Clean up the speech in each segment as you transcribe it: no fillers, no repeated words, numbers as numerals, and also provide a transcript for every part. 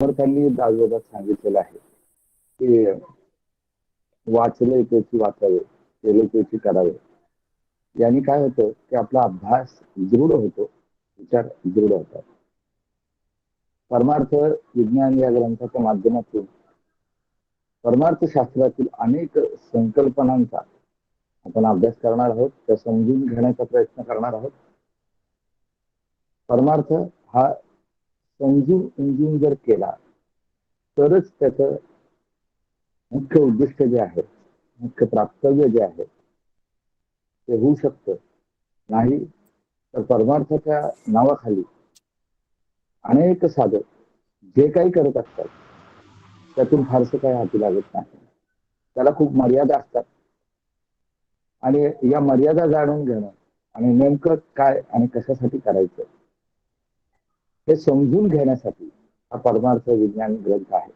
समर्थांनी दासबोधात सांगितलेलं आहे की वाचले त्याची वाचावे, केले त्याची करावे. यांनी काय होतं की आपला अभ्यास दृढ होतो, विचार दृढ होतात. परमार्थ विज्ञान या ग्रंथाच्या माध्यमातून परमार्थशास्त्रातील अनेक संकल्पनांचा आपण अभ्यास करणार आहोत, त्या समजून घेण्याचा प्रयत्न करणार आहोत. परमार्थ हा समजून उमजून जर केला तरच त्याचं मुख्य उद्दिष्ट जे आहे, मुख्य प्राप्तव्य जे आहे ते होऊ शकतं. नाही तर परमार्थाच्या नावाखाली अनेक साधक जे काही करत असतात त्यातून फारसं काही हाती लागत नाही. त्याला खूप मर्यादा असतात आणि या मर्यादा जाणून घेणं आणि नेमकं काय आणि कशासाठी करायचं हे समजून घेण्यासाठी हा परमार्थ विज्ञान ग्रंथ आहे.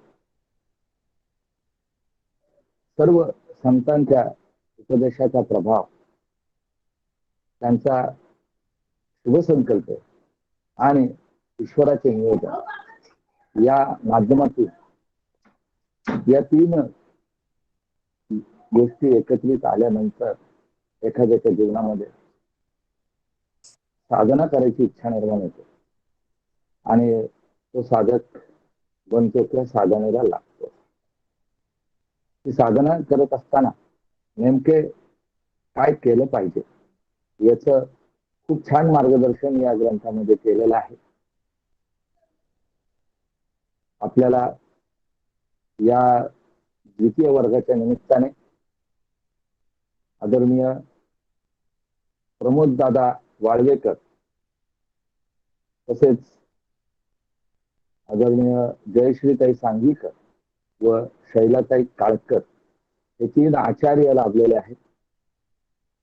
सर्व संतांच्या उपदेशाचा प्रभाव, त्यांचा शुभसंकल्प आणि ईश्वराचे नियोजन या माध्यमातून या तीन गोष्टी एकत्रित आल्यानंतर एखाद्याच्या जीवनामध्ये साधना करायची इच्छा निर्माण होते आणि तो साधक बनतो किंवा साधनेला लागतो. ती साधना करत असताना नेमके काय केलं पाहिजे याचं खूप छान मार्गदर्शन या ग्रंथामध्ये केलेलं आहे. आपल्याला या द्वितीय वर्गाच्या निमित्ताने आदरणीय प्रमोद दादा वाळवेकर तसेच आदरणीय जयश्रीताई सांगवीकर व शैलाताई काळकर हे तीन आचार्य लाभलेले आहेत.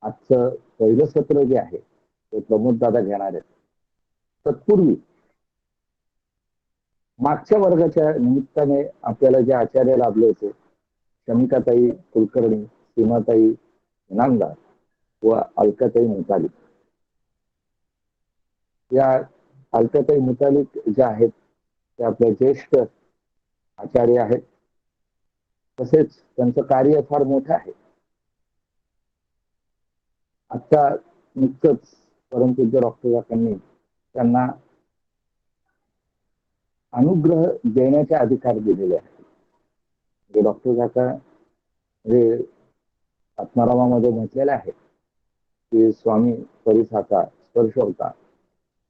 आजचं पहिलं सत्र जे आहे ते प्रमोद दादा घेणार आहेत. तत्पूर्वी मागच्या वर्गाच्या निमित्ताने आपल्याला जे आचार्य लाभले होते, शमिकाताई कुलकर्णी, सीमाताई इनामदार व अलकाताई मुतालिक, या अलकाताई मुतालिक ज्या आहेत त्या आपल्या ज्येष्ठ आचार्य आहेत. तसेच त्यांचं कार्य फार मोठं आहे. आता नुकतंच परमपूज्य डॉक्टर काकांनी त्यांना अनुग्रह देण्याचे अधिकार दिलेले आहेत. डॉक्टर काका हे आत्मारामामध्ये म्हटलेलं आहे की स्वामी परिसाचा स्पर्श होता,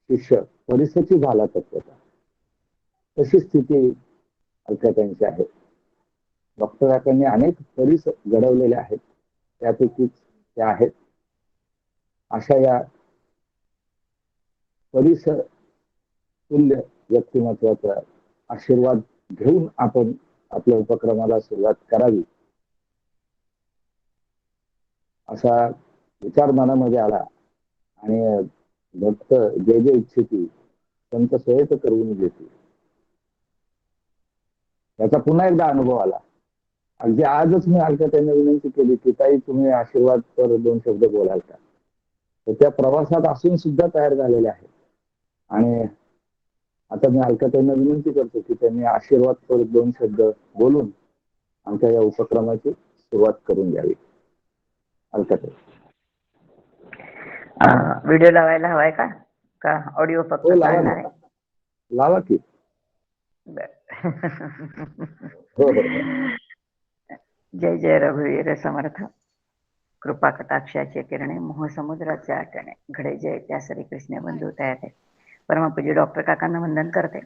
शिष्य परिसची झाला तत्वता. तशी स्थिती अलकाताईंची आहे. डॉक्टर काकांनी अनेक परिस घडवलेले आहेत, त्यापैकीच त्या आहेत. अशा या परिस तुल्य व्यक्तिमत्वाचा आशीर्वाद घेऊन आपण आपल्या उपक्रमाला सुरुवात करावी असा विचार मनामध्ये आला आणि भक्त जे जे इच्छिती संत सोयत करून घेते त्याचा पुन्हा एकदा अनुभव आला. अगदी आजच मी अलका त्यांना विनंती केली की ताई तुम्ही आशीर्वाद पर दोन शब्द बोलाल का. तर त्या प्रवासात असून सुद्धा तयार झालेले आहेत आणि आता मी अलका त्यांना विनंती करतो की त्यांनी आशीर्वाद पर दोन शब्द बोलून आमच्या या उपक्रमाची सुरुवात करून द्यावी. अलकाताई, व्हिडिओ लावायला हवाय का का ऑडिओ फक्त चालणार आहे? लावा की. हो हो. जय जय रघुवीर समर्थ. कृपा कटाक्षाचे किरणे मोहसमुद्राचे आटणे घडे जय त्या श्री कृष्ण बंधू तयार आहे. परमपूज्य डॉक्टर काकांना वंदन करते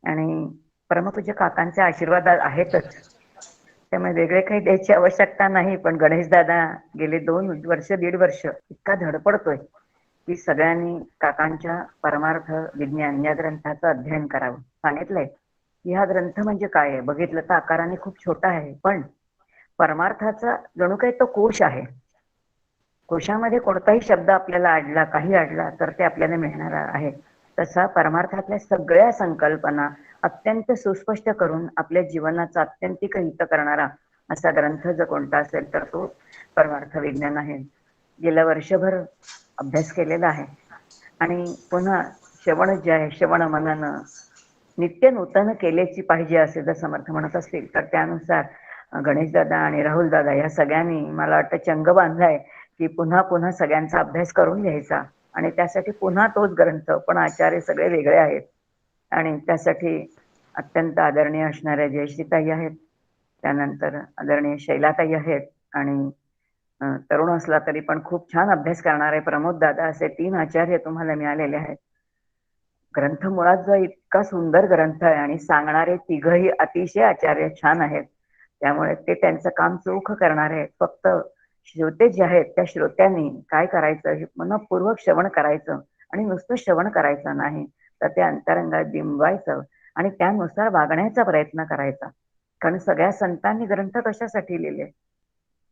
आणि परमपूज्य काकांचे आशीर्वाद आहेतच, त्यामुळे वेगळे काही द्यायची आवश्यकता नाही. पण गणेश दादा गेले 2 वर्ष 1.5 वर्ष इतका धडपडतोय की सगळ्यांनी काकांच्या परमार्थ विज्ञान या ग्रंथाचं अध्ययन करावं. सांगितलंय की हा ग्रंथ म्हणजे काय आहे. बघितलं तर आकाराने खूप छोटा आहे, पण परमार्थाचा जणू काही तो कोश आहे. कोशामध्ये कोणताही शब्द आपल्याला अडला, काही अडला तर ते आपल्याला मिळणार आहे. तसा परमार्थातल्या सगळ्या संकल्पना अत्यंत सुस्पष्ट करून आपल्या जीवनाचा अत्यंतिक हित करणारा असा ग्रंथ जर कोणता असेल तर तो परमार्थ विज्ञान आहे. गेल्या वर्षभर अभ्यास केलेला आहे आणि पुन्हा श्रवण जे आहे, श्रवण मनन नित्य नूतन केलेची पाहिजे असे जर समर्थ म्हणत असतील तर त्यानुसार गणेशदादा आणि राहुलदादा या सगळ्यांनी मला वाटतं चंग बांधलाय की पुन्हा पुन्हा सगळ्यांचा अभ्यास करून घ्यायचा आणि त्यासाठी पुन्हा तोच ग्रंथ, पण आचार्य सगळे वेगळे आहेत आणि त्यासाठी अत्यंत आदरणीय असणाऱ्या जयश्रीताई आहेत, त्यानंतर आदरणीय शैलाताई आहेत आणि तरुण असला तरी पण खूप छान अभ्यास करणारे प्रमोद दादा, असे 3 आचार्य तुम्हाला मिळालेले आहेत. ग्रंथ मुळात जो इतका सुंदर ग्रंथ आहे आणि सांगणारे तिघही अतिशय आचार्य छान आहेत, त्यामुळे ते त्यांचं काम चोख करणारे आहेत. फक्त श्रोते जे आहेत त्या श्रोत्यांनी काय करायचं, हे मनपूर्वक श्रवण करायचं आणि नुसतं श्रवण करायचं नाही, तर ते अंतरंगात बिंबवायचं आणि त्यानुसार वागण्याचा प्रयत्न करायचा. कारण सगळ्या संतांनी ग्रंथ कशासाठी लिहिले?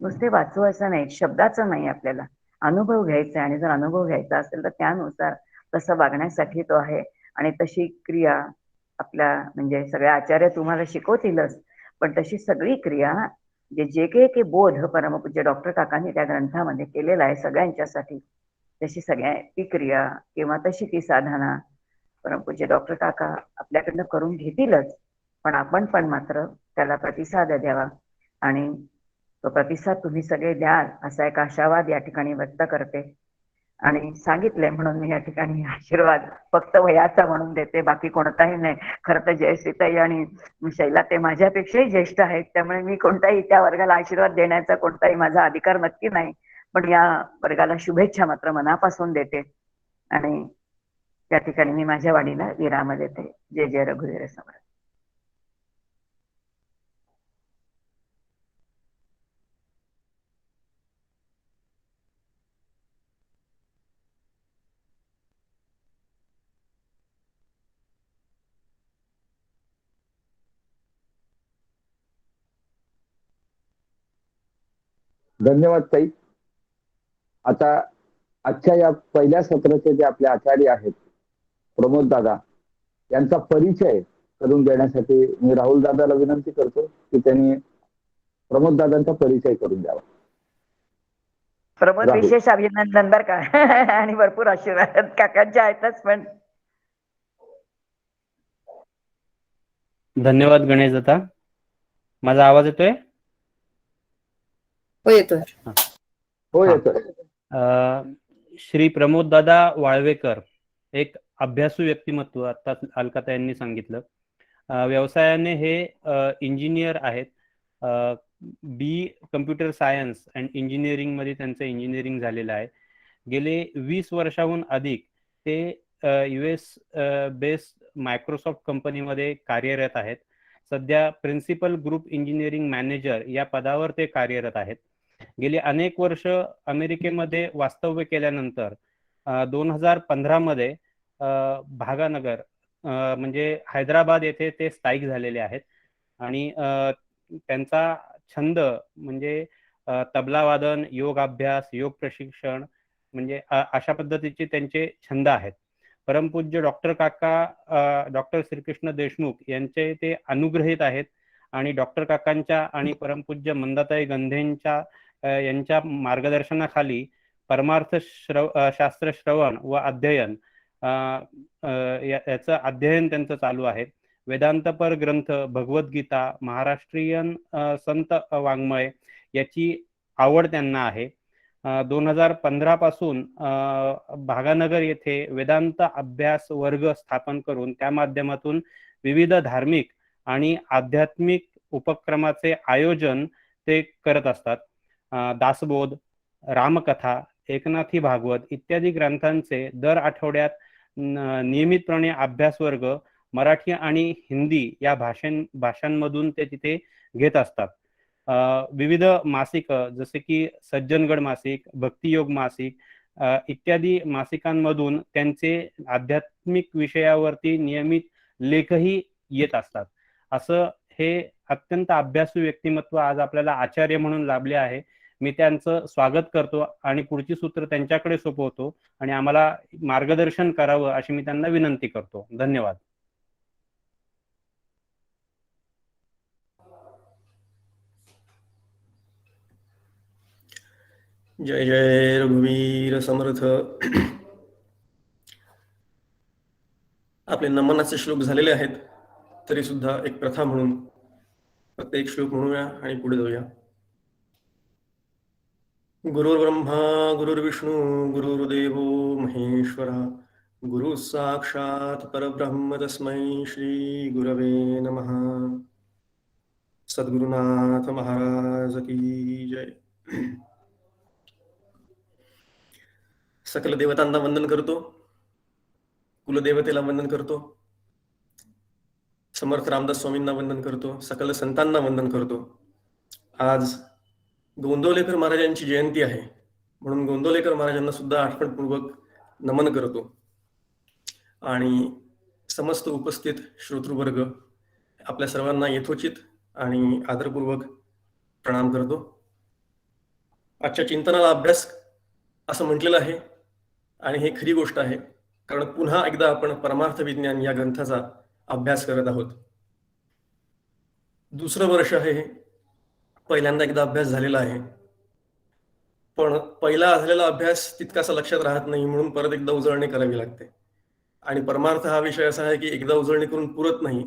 नुसते वाचवायचं नाही, शब्दाचं नाही, आपल्याला अनुभव घ्यायचा आणि जर अनुभव घ्यायचा असेल तर त्यानुसार तसं वागण्यासाठी तो आहे आणि तशी क्रिया आपल्या म्हणजे सगळे आचार्य तुम्हाला शिकवतीलच, पण तशी सगळी क्रिया जे काही बोध परमपूज्य डॉक्टर काकांनी त्या ग्रंथामध्ये केलेला आहे सगळ्यांच्यासाठी, तशी सगळ्या ती क्रिया किंवा तशी ती साधना परमपूज्य डॉक्टर काका आपल्याकडनं करून घेतीलच, पण आपण पण मात्र त्याला प्रतिसाद द्यावा आणि तो प्रतिसाद तुम्ही सगळे द्याल असा एक आशावाद या ठिकाणी व्यक्त करते आणि सांगितलंय म्हणून मी या ठिकाणी आशीर्वाद फक्त वयाचा म्हणून देते, बाकी कोणताही नाही. खरं तर जयश्रीताई आणि शैला ते माझ्यापेक्षाही ज्येष्ठ आहेत, त्यामुळे मी कोणताही त्या वर्गाला आशीर्वाद देण्याचा कोणताही माझा अधिकार नक्की नाही, पण या वर्गाला शुभेच्छा मात्र मनापासून देते आणि त्या ठिकाणी मी माझ्या वाणीला विराम देते. जय जय रघुवीर समर्थ. धन्यवाद ताई. आता आजच्या या पहिल्या सत्राचे जे आपले आचार्य आहेत प्रमोद दादा, यांचा परिचय करून देण्यासाठी मी राहुल दादाला विनंती करतो की त्यांनी प्रमोद दादांचा परिचय करून द्यावा. प्रमोद विशेष अभिनंदन बर का आणि भरपूर आशीर्वाद काकांच्या आहेतच. पण धन्यवाद गणेश दादा. माझा आवाज येतोय? हो येतोय. हो येतोय. श्री प्रमोद दादा वाळवेकर एक अभ्यासू व्यक्तिमत्व, आता अलकाताईंनी सांगितलं. व्यवसायाने हे इंजिनियर आहेत. बी कम्प्युटर सायन्स अँड इंजिनिअरिंग मध्ये त्यांचं इंजिनिअरिंग झालेलं आहे. गेले 20 वर्षाहून अधिक ते US बेस्ड मायक्रोसॉफ्ट कंपनीमध्ये कार्यरत आहेत. सध्या प्रिन्सिपल ग्रुप इंजिनिअरिंग मॅनेजर या पदावर ते कार्यरत आहेत. गेली अनेक वर्ष अमेरिकेमध्ये वास्तव्य केल्यानंतर 2015 मध्ये भागानगर म्हणजे हैदराबाद येथे ते स्थायिक झालेले आहेत आणि त्यांचा छंद म्हणजे तबला वादन, योग अभ्यास, योग प्रशिक्षण म्हणजे अशा पद्धतीचे त्यांचे छंद आहेत. परमपूज्य डॉक्टर काका डॉक्टर श्रीकृष्ण देशमुख यांचे ते अनुग्रहित आहेत आणि डॉक्टर काकांच्या आणि परमपूज्य मंदाताई गंधेंच्या यांच्या मार्गदर्शनाखाली परमार्थ शास्त्र श्रवण व अध्ययन याचं अध्ययन त्यांचं चालू आहे. वेदांतपर ग्रंथ, भगवद्गीता, महाराष्ट्रीयन संत वाङ्मय याची आवड त्यांना आहे. 2015 पासून भागानगर येथे वेदांत अभ्यास वर्ग स्थापन करून त्या माध्यमातून विविध धार्मिक आणि आध्यात्मिक उपक्रमाचे आयोजन ते करत असतात. दासबोध, रामकथा, एकनाथी भागवत इत्यादी ग्रंथांचे दर आठवड्यात नियमितपणे अभ्यास वर्ग मराठी आणि हिंदी या भाषांमधून ते तिथे घेत असतात. विविध मासिक जसे की सज्जनगड मासिक, भक्तियोग मासिक इत्यादी मासिकांमधून त्यांचे आध्यात्मिक विषयावरती नियमित लेखही येत असतात. असं हे अत्यंत अभ्यासू व्यक्तिमत्व आज आपल्याला आचार्य म्हणून लाभले आहे. मी त्यांचं स्वागत करतो आणि पुढची सूत्र त्यांच्याकडे सोपवतो आणि आम्हाला मार्गदर्शन करावं अशी मी त्यांना विनंती करतो. धन्यवाद. जय जय रघुवीर समर्थ. आपले नमनाचे श्लोक झालेले आहेत. तरी सुद्धा एक प्रथा म्हणून प्रत्येक श्लोक म्हणूया आणि पुढे जाऊया. गुरुर्ब्रह्मा गुरुर्विष्णू गुरुर्देवो महेश्वरा गुरु साक्षात परब्रह्म तस्मै श्री गुरवे नमः. सद्गुरुनाथ महाराज की जय. सकल देवतांना वंदन करतो, कुलदेवतेला वंदन करतो, समर्थ रामदास स्वामींना वंदन करतो, सकल संतांना वंदन करतो. आज गोंदवलेकर महाराजांची जयंती आहे, म्हणून गोंदवलेकर महाराजांना सुद्धा आठवणपूर्वक नमन करतो आणि समस्त उपस्थित श्रोतृवर्ग आपल्या सर्वांना यथोचित आणि आदरपूर्वक प्रणाम करतो. आजच्या चिंतनाला अभ्यास असं म्हटलेलं आहे आणि हे खरी गोष्ट आहे, कारण पुन्हा एकदा आपण परमार्थ विज्ञान या ग्रंथाचा अभ्यास करत आहोत. दुसरं वर्ष आहे हे. पहिल्यांदा एकदा अभ्यास झालेला आहे, पण पहिला झालेला अभ्यास तितकासा लक्षात राहत नाही, म्हणून परत एकदा उजळणी करावी लागते. आणि परमार्थ हा विषय असा आहे की एकदा उजळणी करून पुरत नाही,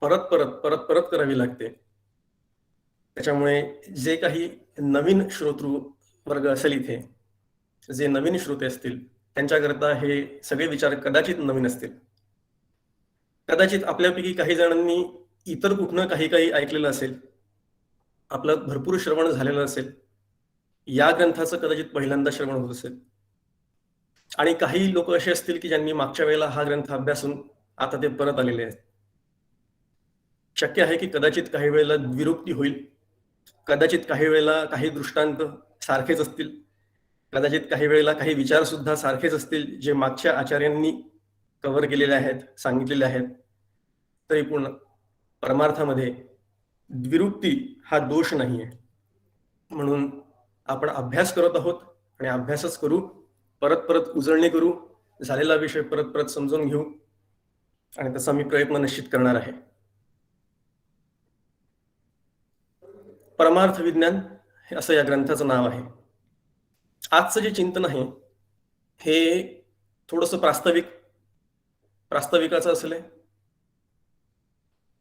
परत परत परत परत करावी लागते. त्याच्यामुळे जे काही नवीन श्रोतृ वर्ग असेल इथे, जे नवीन श्रोते असतील त्यांच्याकरता हे सगळे विचार कदाचित नवीन असतील. कदाचित आपल्यापैकी काही जणांनी इतर कुठनं काही काही ऐकलेलं असेल, आपलं भरपूर श्रवण झालेलं असेल, या ग्रंथाचं कदाचित पहिल्यांदा श्रवण होत असेल. आणि काही लोक असे असतील की ज्यांनी मागच्या वेळेला हा ग्रंथ अभ्यासून आता ते परत आलेले आहेत. शक्य आहे की कदाचित काही वेळेला द्विरुक्ती होईल, कदाचित काही वेळेला काही दृष्टांत सारखेच असतील, कदाचित काही वेळेला काही विचार सुद्धा सारखेच असतील जे मागच्या आचार्यांनी कव्हर केलेले आहेत, सांगितलेले आहेत. तरी पण परमार्थामध्ये द्विरुक्ती हा दोष नाहीये, म्हणून आपण अभ्यास करत आहोत आणि अभ्यासच करू, परत परत उजळणी करू, झालेला विषय परत परत समजून घेऊ आणि तसा मी प्रयत्न निश्चित करणार आहे. परमार्थ विज्ञान हे असं या ग्रंथाचं नाव आहे. आजचं जे चिंतन आहे हे थोडंसं प्रास्ताविकाचं असले.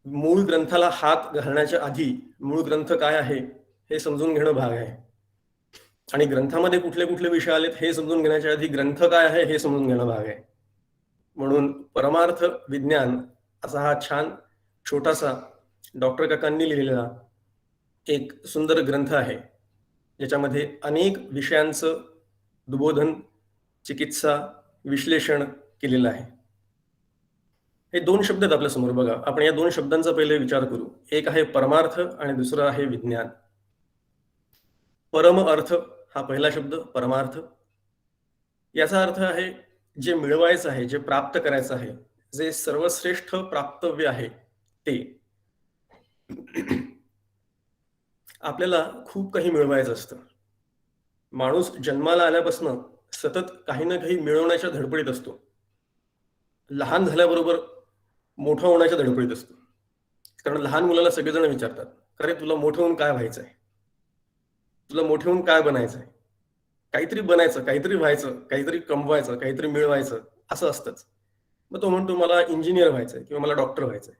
मूळ ग्रंथाला हात घालण्याच्या आधी मूळ ग्रंथ काय आहे हे समजून घेणं भाग आहे, आणि ग्रंथामध्ये कुठले कुठले विषय आलेत हे समजून घेण्याच्या आधी ग्रंथ काय आहे हे समजून घेणं भाग आहे. म्हणून परमार्थ विज्ञान असा हा छान छोटासा डॉक्टर काकांनी लिहिलेला एक सुंदर ग्रंथ आहे, ज्याच्यामध्ये अनेक विषयांचं दुबोधन, चिकित्सा, विश्लेषण केलेलं आहे. हे दोन शब्द आहेत आपल्या समोर. बघा, आपण या दोन शब्दांचा पहिले विचार करू. एक आहे परमार्थ आणि दुसरं आहे विज्ञान. परम अर्थ हा पहिला शब्द, परमार्थ. याचा अर्थ आहे जे मिळवायचं आहे, जे प्राप्त करायचं आहे, जे सर्वश्रेष्ठ प्राप्तव्य आहे ते. आपल्याला खूप काही मिळवायचं असतं. माणूस जन्माला आल्यापासून सतत काही ना काही मिळवण्याच्या धडपडीत असतो. लहान झाल्याबरोबर मोठं होण्याच्या धडपडीत असतो. कारण लहान मुलाला सगळेजण विचारतात, अरे तुला मोठं होऊन काय व्हायचंय, तुला मोठे होऊन काय बनायचंय. काहीतरी बनायचं, काहीतरी व्हायचं, काहीतरी कमवायचं, काहीतरी मिळवायचं असं असतंच. मग तो म्हणतो मला इंजिनियर व्हायचंय किंवा मला डॉक्टर व्हायचंय.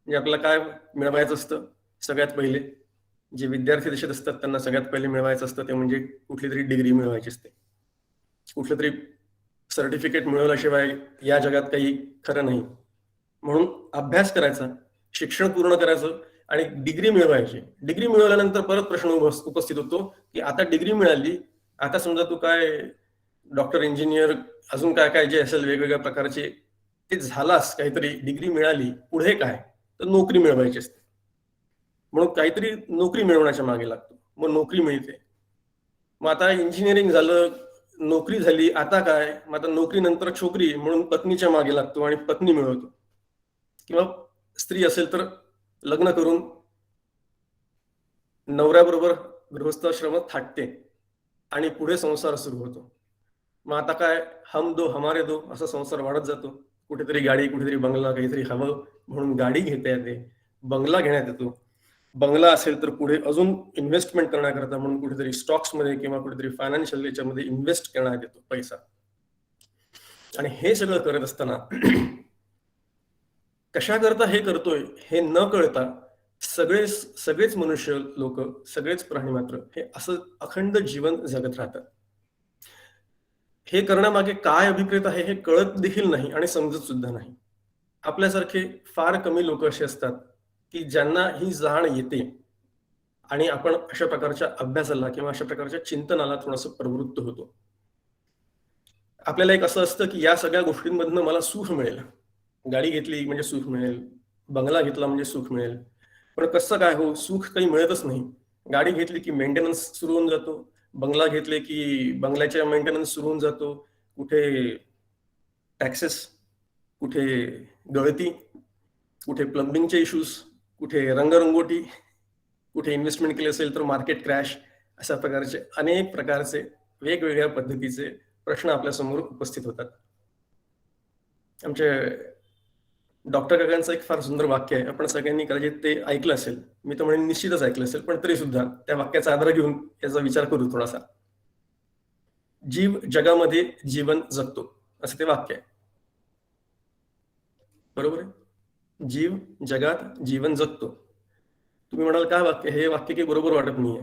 म्हणजे आपल्याला काय मिळवायचं असतं? सगळ्यात पहिले जे विद्यार्थी दशेत असतात त्यांना सगळ्यात पहिले मिळवायचं असतं ते म्हणजे कुठली तरी डिग्री मिळवायची असते. कुठलं तरी सर्टिफिकेट मिळवल्याशिवाय या जगात काही खरं नाही. म्हणून अभ्यास करायचा, शिक्षण पूर्ण करायचं आणि डिग्री मिळवायची. डिग्री मिळवल्यानंतर परत प्रश्न उपस्थित होतो की आता डिग्री मिळाली, आता समजा तू काय डॉक्टर, इंजिनियर, अजून काय काय जे असेल वेगवेगळ्या प्रकारचे ते झालास, काहीतरी डिग्री मिळाली, पुढे काय? तर नोकरी मिळवायची असते. म्हणून काहीतरी नोकरी मिळवण्याच्या मागे लागतो, मग नोकरी मिळते. मग आता इंजिनिअरिंग झालं, नोकरी झाली, आता काय? मग आता नोकरीनंतर छोकरी म्हणून पत्नीच्या मागे लागतो आणि पत्नी मिळवतो. किंवा स्त्री असेल तर लग्न करून नवऱ्याबरोबर गृहस्थाश्रमात थाटते आणि पुढे संसार सुरू होतो. मग आता काय? हम दो हमारे दो असा संसार वाढत जातो. कुठेतरी गाडी, कुठेतरी बंगला, काहीतरी हवं म्हणून गाडी घेता येते, बंगला घेण्यात येतो. बंगला असेल तर पुढे अजून इन्व्हेस्टमेंट करण्याकरता म्हणून कुठेतरी स्टॉक्समध्ये किंवा कुठेतरी फायनान्शियल याच्यामध्ये इन्व्हेस्ट करण्यात येतो पैसा. आणि हे सगळं करत असताना कशाकरता हे करतोय हे न कळता सगळेच मनुष्य लोक, सगळेच प्राणी मात्र हे असं अखंड जीवन जगत राहतात. हे करण्यामागे काय अभिप्रेत आहे हे कळत देखील नाही आणि समजत सुद्धा नाही. आपल्यासारखे फार कमी लोक असे असतात की ज्यांना ही जाण येते आणि आपण अशा प्रकारच्या अभ्यासाला किंवा अशा प्रकारच्या चिंतनाला थोडंसं प्रवृत्त होतो. आपल्याला एक असं असतं की या सगळ्या गोष्टींमधनं मला सुख मिळेल, गाडी घेतली म्हणजे सुख मिळेल, बंगला घेतला म्हणजे सुख मिळेल. पण कसं काय हो, सुख काही मिळतच नाही. गाडी घेतली की मेंटेनन्स सुरू होऊन जातो, बंगला घेतले की बंगल्याच्या मेंटेनन्स सुरू होऊन जातो, कुठे टॅक्सेस, कुठे गळती, कुठे प्लंबिंगचे इश्यूज, कुठे रंगरंगोटी, कुठे इन्व्हेस्टमेंट केली असेल तर मार्केट क्रॅश. अशा प्रकारचे अनेक प्रकारचे वेगवेगळ्या पद्धतीचे प्रश्न आपल्यासमोर उपस्थित होतात. आमचे डॉक्टर काकांचं एक फार सुंदर वाक्य आहे, आपण सगळ्यांनी कदाचित ते ऐकलं असेल, मी तर म्हणेन निश्चितच ऐकलं असेल, पण तरी सुद्धा त्या वाक्याचा आधार घेऊन याचा विचार करू थोडासा. जीव जगामध्ये जीवन जगतो, असं ते वाक्य आहे. बरोबर आहे? जीव जगात जीवन जगतो. तुम्ही म्हणाल काय वाक्य, हे वाक्य काही बरोबर वाटत नाहीये,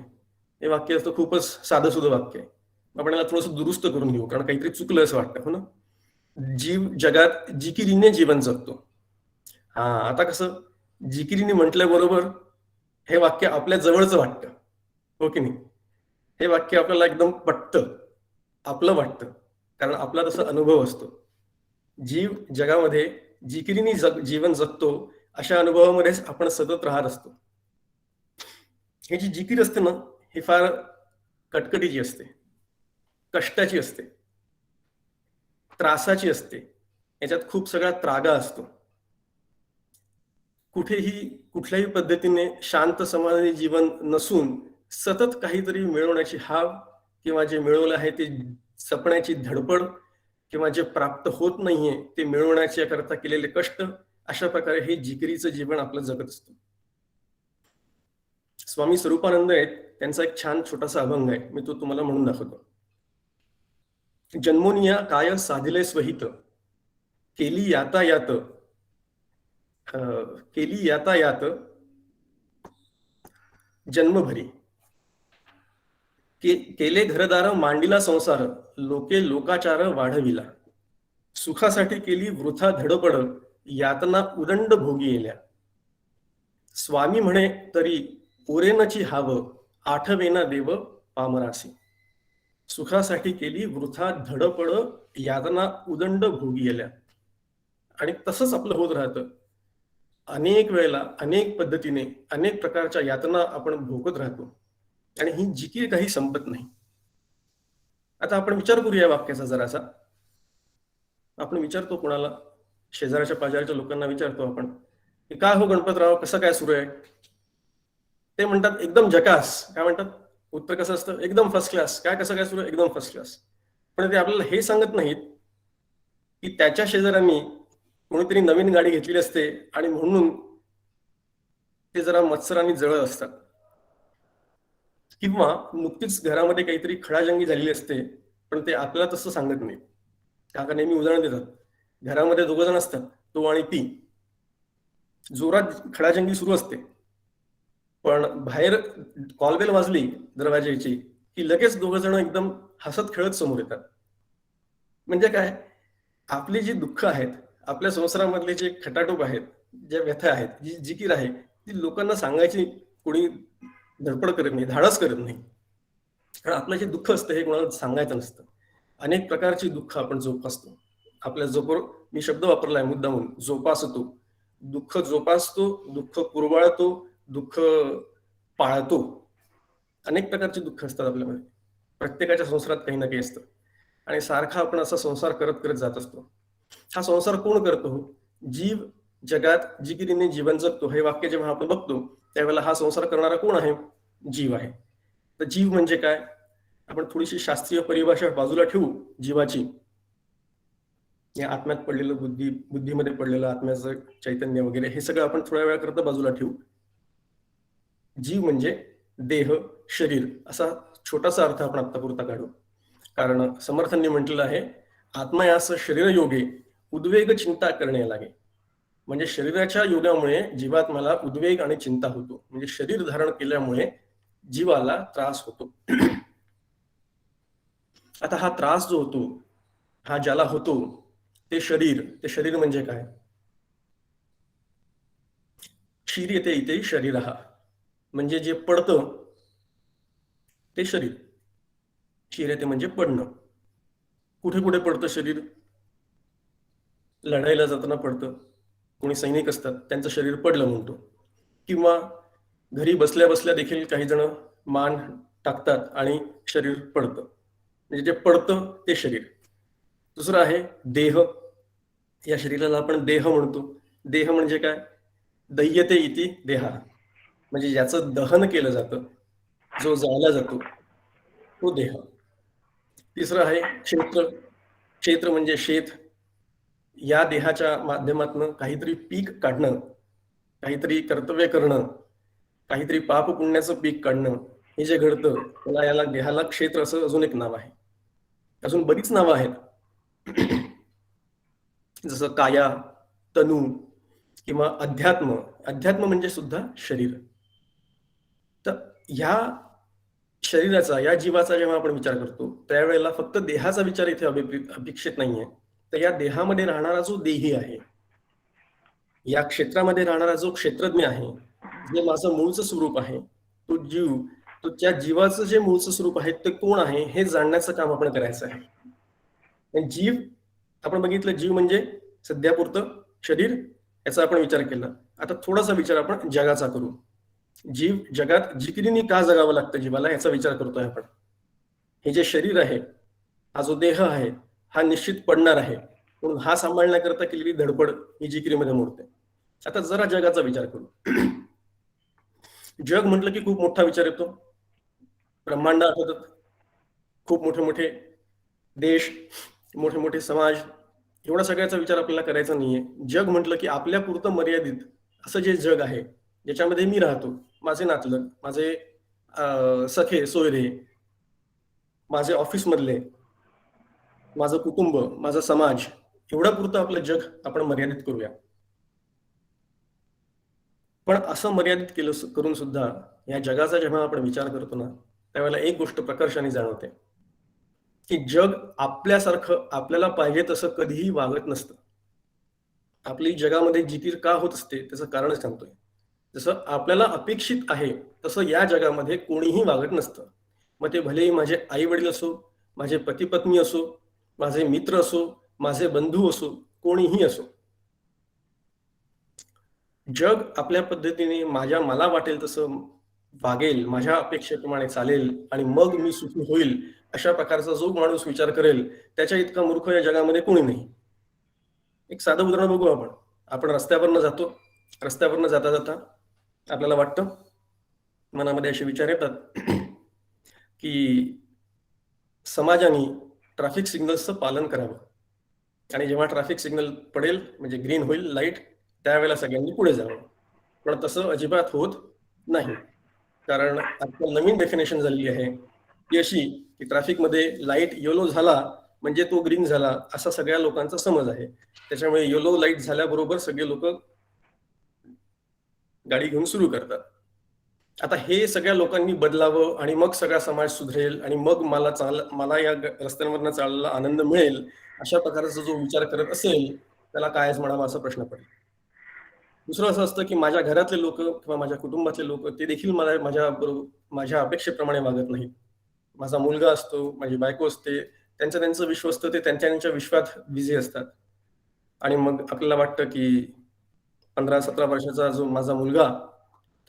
हे वाक्य असतं खूपच साधं सुधं वाक्य आहे. आपण याला थोडंसं दुरुस्त करून घेऊ, कारण काहीतरी चुकलं असं वाटतं, हो ना. जीव जगात जिकिरीने जीवन जगतो. हा, आता कसं जिकिरीने म्हटल्याबरोबर हे वाक्य आपल्या जवळचं वाटतं, हो की नाही. हे वाक्य आपल्याला एकदम पटतं, आपलं वाटतं, कारण आपला तसा अनुभव असतो. जीव जगामध्ये जिकिरीने जीवन जगतो, अशा अनुभवामध्येच आपण सतत राहत असतो. ही जी जिकीर असते ना, ही फार कटकटीची असते, कष्टाची असते, त्रासाची असते. याच्यात खूप सगळा त्रागा असतो. कुठल्याही पद्धतीने शांत समाधानी जीवन नसून सतत काहीतरी मिळवण्याची हाव, किंवा जे मिळवलं आहे ते जपण्याची धडपड, किंवा जे प्राप्त होत नाहीये ते मिळवण्याच्या करता केलेले कष्ट, अशा प्रकारे हे जिकिरीचं जीवन आपलं जगत असतं. स्वामी स्वरूपानंद आहेत, त्यांचा एक छान छोटासा अभंग आहे, मी तो तुम्हाला म्हणून दाखवतो. जन्मोनिया काय साधिले स्वहित, केली यातायात, केली यातायात जन्मभरी, केले घरदार मांडिला संसार, लोके लोकाचार वाढविला, सुखासाठी केली वृथा धडपड, यातना उदंड भोगी येल्या, स्वामी म्हणे तरी ओरेनची हाव, आठवेना देव पामरासी. सुखासाठी केली वृथा धडपड, यातना उदंड भोगी येल्या. आणि तसंच आपलं होत राहतं. अनेक वेळेला अनेक पद्धतीने अनेक प्रकारच्या यातना आपण भोगत राहतो आणि ही जिकीर काही संपत नाही. आता आपण विचार करूया वाक्याचा जरासा. आपण विचारतो कोणाला, शेजारच्या पाजारच्या लोकांना विचारतो आपण की काय हो गणपतराव, कसं काय सुरू आहे. ते म्हणतात एकदम झकास. काय म्हणतात उत्तर कसं असतं, एकदम फर्स्ट क्लास. काय कसं काय सुरू आहे, एकदम फर्स्ट क्लास. पण ते आपल्याला हे सांगत नाहीत की त्याच्या शेजाऱ्यांनी कोणीतरी नवीन गाडी घेतलेली असते आणि म्हणून ते जरा मत्सराने जळत असतात, किंवा नुकतीच घरामध्ये काहीतरी खडाजंगी झालेली असते, पण ते आपल्याला तसं सांगत नाही. काका नेहमी उदाहरण देतात, घरामध्ये दोघ जण असतात, तो आणि ती, जोरात खडाजंगी सुरू असते, पण बाहेर कॉलबेल वाजली दरवाजाची की लगेच दोघ जण एकदम हसत खेळत समोर येतात. म्हणजे काय, आपली जी दुःख आहेत, आपल्या संसारामधले जे खटाटोप आहेत, ज्या व्यथा आहेत, जी जिकीर आहे, ती लोकांना सांगायची कोणी धडपड करत नाही, धाडस करत नाही. कारण आपलं जे दुःख असतं हे कोणाला सांगायचं नसतं. अनेक प्रकारची दुःख आपण जोपासतो. आपल्या मी शब्द वापरलाय मुद्दामून, जोपासतो. दुःख जोपासतो, दुःख कुरवाळतो, दुःख पाळतो. अनेक प्रकारची दुःख असतात आपल्यामध्ये. प्रत्येकाच्या संसारात काही ना काही असतं आणि सारखा आपण असा संसार करत करत जात असतो. हा संसार कोण करतो? जीव जगात जिकिरीने जीवन जगतो. हे वाक्य जेव्हा आपण बघतो त्यावेळेला हा संसार करणारा कोण आहे? जीव आहे. तर जीव म्हणजे काय? आपण थोडीशी शास्त्रीय परिभाषा बाजूला ठेवू जीवाची. या आत्म्यात पडलेलं बुद्धीमध्ये पडलेलं आत्म्याचं चैतन्य वगैरे हे सगळं आपण थोड्या वेळाकरता बाजूला ठेवू. जीव म्हणजे देह, शरीर असा छोटासा अर्थ आपण आत्तापुरता काढू. कारण समर्थांनी म्हटलेलं आहे, आत्मा यास शरीर योगे उद्वेग चिंता करणे लागे. म्हणजे शरीराच्या योगामुळे जीवात्म्याला उद्वेग आणि चिंता होतो, म्हणजे शरीर धारण केल्यामुळे जीवाला त्रास होतो. आता हा त्रास जो होतो, हा ज्याला होतो ते शरीर म्हणजे काय? क्षीर येते इथे शरीर, म्हणजे जे पडतं ते शरीर. क्षीर येते म्हणजे पडणं. कुठे कुठे पडतं शरीर? लढाईला जाताना पडतं. कोणी सैनिक असतात त्यांचं शरीर पडलं म्हणतो. किंवा घरी बसल्या बसल्या देखील काही जण मान टाकतात आणि शरीर पडतं, म्हणजे जे पडतं ते शरीर. दुसरं आहे देह. या शरीराला आपण देह म्हणतो. देह म्हणजे काय? दह्यते इति देहा, म्हणजे ज्याचं दहन केलं जातं, जो जाळला जातो तो देह. तिसरं आहे क्षेत्र. क्षेत्र म्हणजे शेत. या देहाच्या माध्यमातून काहीतरी पीक काढणं, काहीतरी कर्तव्य करणं, काहीतरी पाप पुण्याचं पीक काढणं, हे जे घडतं त्याला याला देहाला क्षेत्र असं अजून एक नाव आहे. अजून बरीच नावं आहेत, जसं काया, तनू किंवा अध्यात्म. अध्यात्म म्हणजे सुद्धा शरीर. तर ह्या शरीराचा, या जीवाचा जेव्हा आपण विचार करतो त्यावेळेला फक्त देहाचा विचार इथे अपेक्षित नाहीये. तर या देहामध्ये राहणारा जो देही आहे, या क्षेत्रामध्ये राहणारा जो क्षेत्रज्ञ आहे, जे माझं मूळचं स्वरूप आहे, तो जीव, तो त्या जीवाचं जे मूळचं स्वरूप आहे ते कोण आहे हे जाणण्याचं काम आपण करायचं आहे. आणि जीव, आपण बघितलं जीव म्हणजे सध्यापुरतं शरीर, याचा आपण विचार केला. आता थोडासा विचार आपण जगाचा करू. जीव जगात जिकिरीने का जगावं लागतं जीवाला, याचा विचार करतोय आपण. हे जे शरीर आहे, हा जो देह आहे, हा निश्चित पडणार आहे, म्हणून हा सांभाळण्याकरता केलेली धडपड ही जिकिरीमध्ये मोडते. आता जरा जगाचा विचार करू. जग म्हटलं की खूप मोठा विचार येतो. ब्रह्मांड आठवतात, खूप मोठे मोठे देश, मोठे मोठे समाज, एवढा सगळ्याचा विचार आपल्याला करायचा नाहीये. जग म्हटलं की आपल्या पुरतं मर्यादित असं जे जग आहे, ज्याच्यामध्ये मी राहतो, माझे नातलग, माझे सखे सोयरे, माझे ऑफिस मधले, माझं कुटुंब, माझा समाज, एवढा पुरतं आपलं जग आपण मर्यादित करूया. पण असं मर्यादित केलं करून सुद्धा या जगाचा जेव्हा आपण विचार करतो ना, त्यावेळेला एक गोष्ट प्रकर्षाने जाणवते की जग आपल्यासारखं आपल्याला पाहिजे तसं कधीही वागत नसतं. आपली जगामध्ये जिकीर का होत असते त्याचं कारण सांगतोय. जसं आपल्याला अपेक्षित आहे तसं या जगामध्ये कोणीही वागत नसतं. मग ते भलेही माझे आई वडील असो, माझे पती पत्नी असो, माझे मित्र असो, माझे बंधू असो, कोणीही असो. जग आपल्या पद्धतीने मला वाटेल तसं वागेल, माझ्या अपेक्षेप्रमाणे चालेल आणि मग मी सुखी होईल, अशा प्रकारचा जो माणूस विचार करेल त्याच्या इतका मूर्ख या जगामध्ये कोणी नाही. एक साधं उदाहरण बघू आपण. आपण रस्त्यावरनं जातो, रस्त्यावरनं जाता जाता आपल्याला वाटतं, मनामध्ये असे विचार येतात की समाजाने ट्रॅफिक सिग्नल्सचं पालन करावं, आणि जेव्हा ट्रॅफिक सिग्नल पडेल म्हणजे ग्रीन होईल लाईट, त्यावेळेला सगळ्यांनी पुढे जावं. पण तसं अजिबात होत नाही. कारण आता नवीन डेफिनेशन झालेली आहे ती अशी की ट्रॅफिकमध्ये लाईट येलो झाला म्हणजे तो ग्रीन झाला, असा सगळ्या लोकांचा समज आहे. त्याच्यामुळे येलो लाईट झाल्याबरोबर सगळे लोक गाडी घेऊन सुरू करतात. आता हे सगळ्या लोकांनी बदलावं आणि मग सगळा समाज सुधरेल आणि मग मला या रस्त्यांवरनं चाललेला आनंद मिळेल, अशा प्रकारचा जो विचार करत असेल त्याला कायच म्हणावा असा प्रश्न पडेल. दुसरं असं असतं की माझ्या घरातले लोक किंवा माझ्या कुटुंबातले लोक ते देखील मला माझ्या अपेक्षेप्रमाणे वागत नाहीत. माझा मुलगा असतो, माझी बायको असते, त्यांचं विश्व असतं, ते त्यांच्या विश्वात बिझी असतात. आणि मग आपल्याला वाटतं की 15-17 वर्षाचा जो माझा मुलगा,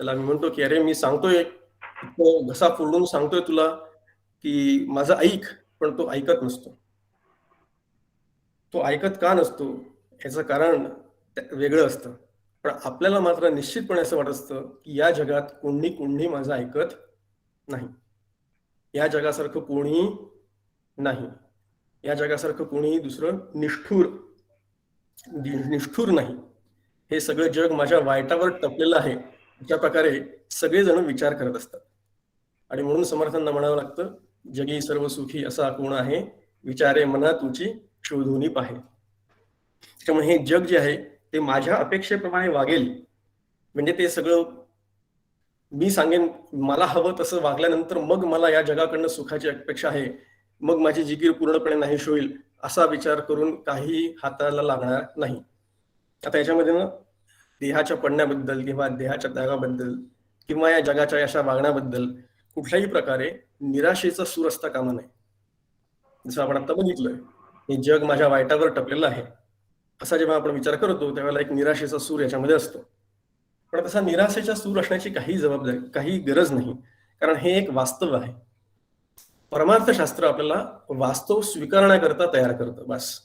त्याला मी म्हणतो की अरे मी सांगतोय, इतकं घसा फोडून सांगतोय तुला की माझं ऐक, पण तो ऐकत नसतो. तो ऐकत का नसतो याचं कारण वेगळं असतं. पण आपल्याला मात्र निश्चितपणे असं वाटत असतं की या जगात कोणी माझं ऐकत नाही. या जगासारखं कोणीही नाही. या जगासारखं कोणीही दुसरं निष्ठुर नाही. हे सगळं जग माझ्या वाईटावर टपलेलं आहे, अशा प्रकारे सगळेजण विचार करत असतात. आणि म्हणून समर्थांना म्हणावं लागतं, जगी सर्व सुखी असा कोण आहे, विचारे मना तुची शोधून पाहे. त्यामुळे हे जग जे आहे ते माझ्या अपेक्षेप्रमाणे वागेल, म्हणजे ते सगळं मी सांगेन मला हवं तसं वागल्यानंतर मग मला या जगाकडनं सुखाची अपेक्षा आहे, मग माझी जिकीर पूर्णपणे नाहीशी होईल, असा विचार करून काही हाताला लागणार नाही. आता याच्यामध्ये ना देहाच्या पडण्याबद्दल किंवा देहाच्या त्यागाबद्दल किंवा या जगाच्या अशा वागण्याबद्दल कुठल्याही प्रकारे निराशेचा सूर असता कामा नये. जसं आपण आता बघितलंय, हे जग माझ्या वाईटावर टपलेलं आहे, असा जेव्हा आपण विचार करतो त्यावेळेला एक निराशेचा सूर याच्यामध्ये असतो. पण तसा निराशेचा सूर असण्याची काही जबाबदारी, काही गरज नाही, कारण हे एक वास्तव आहे. परमार्थशास्त्र आपल्याला वास्तव स्वीकारण्याकरता तयार करतं. बस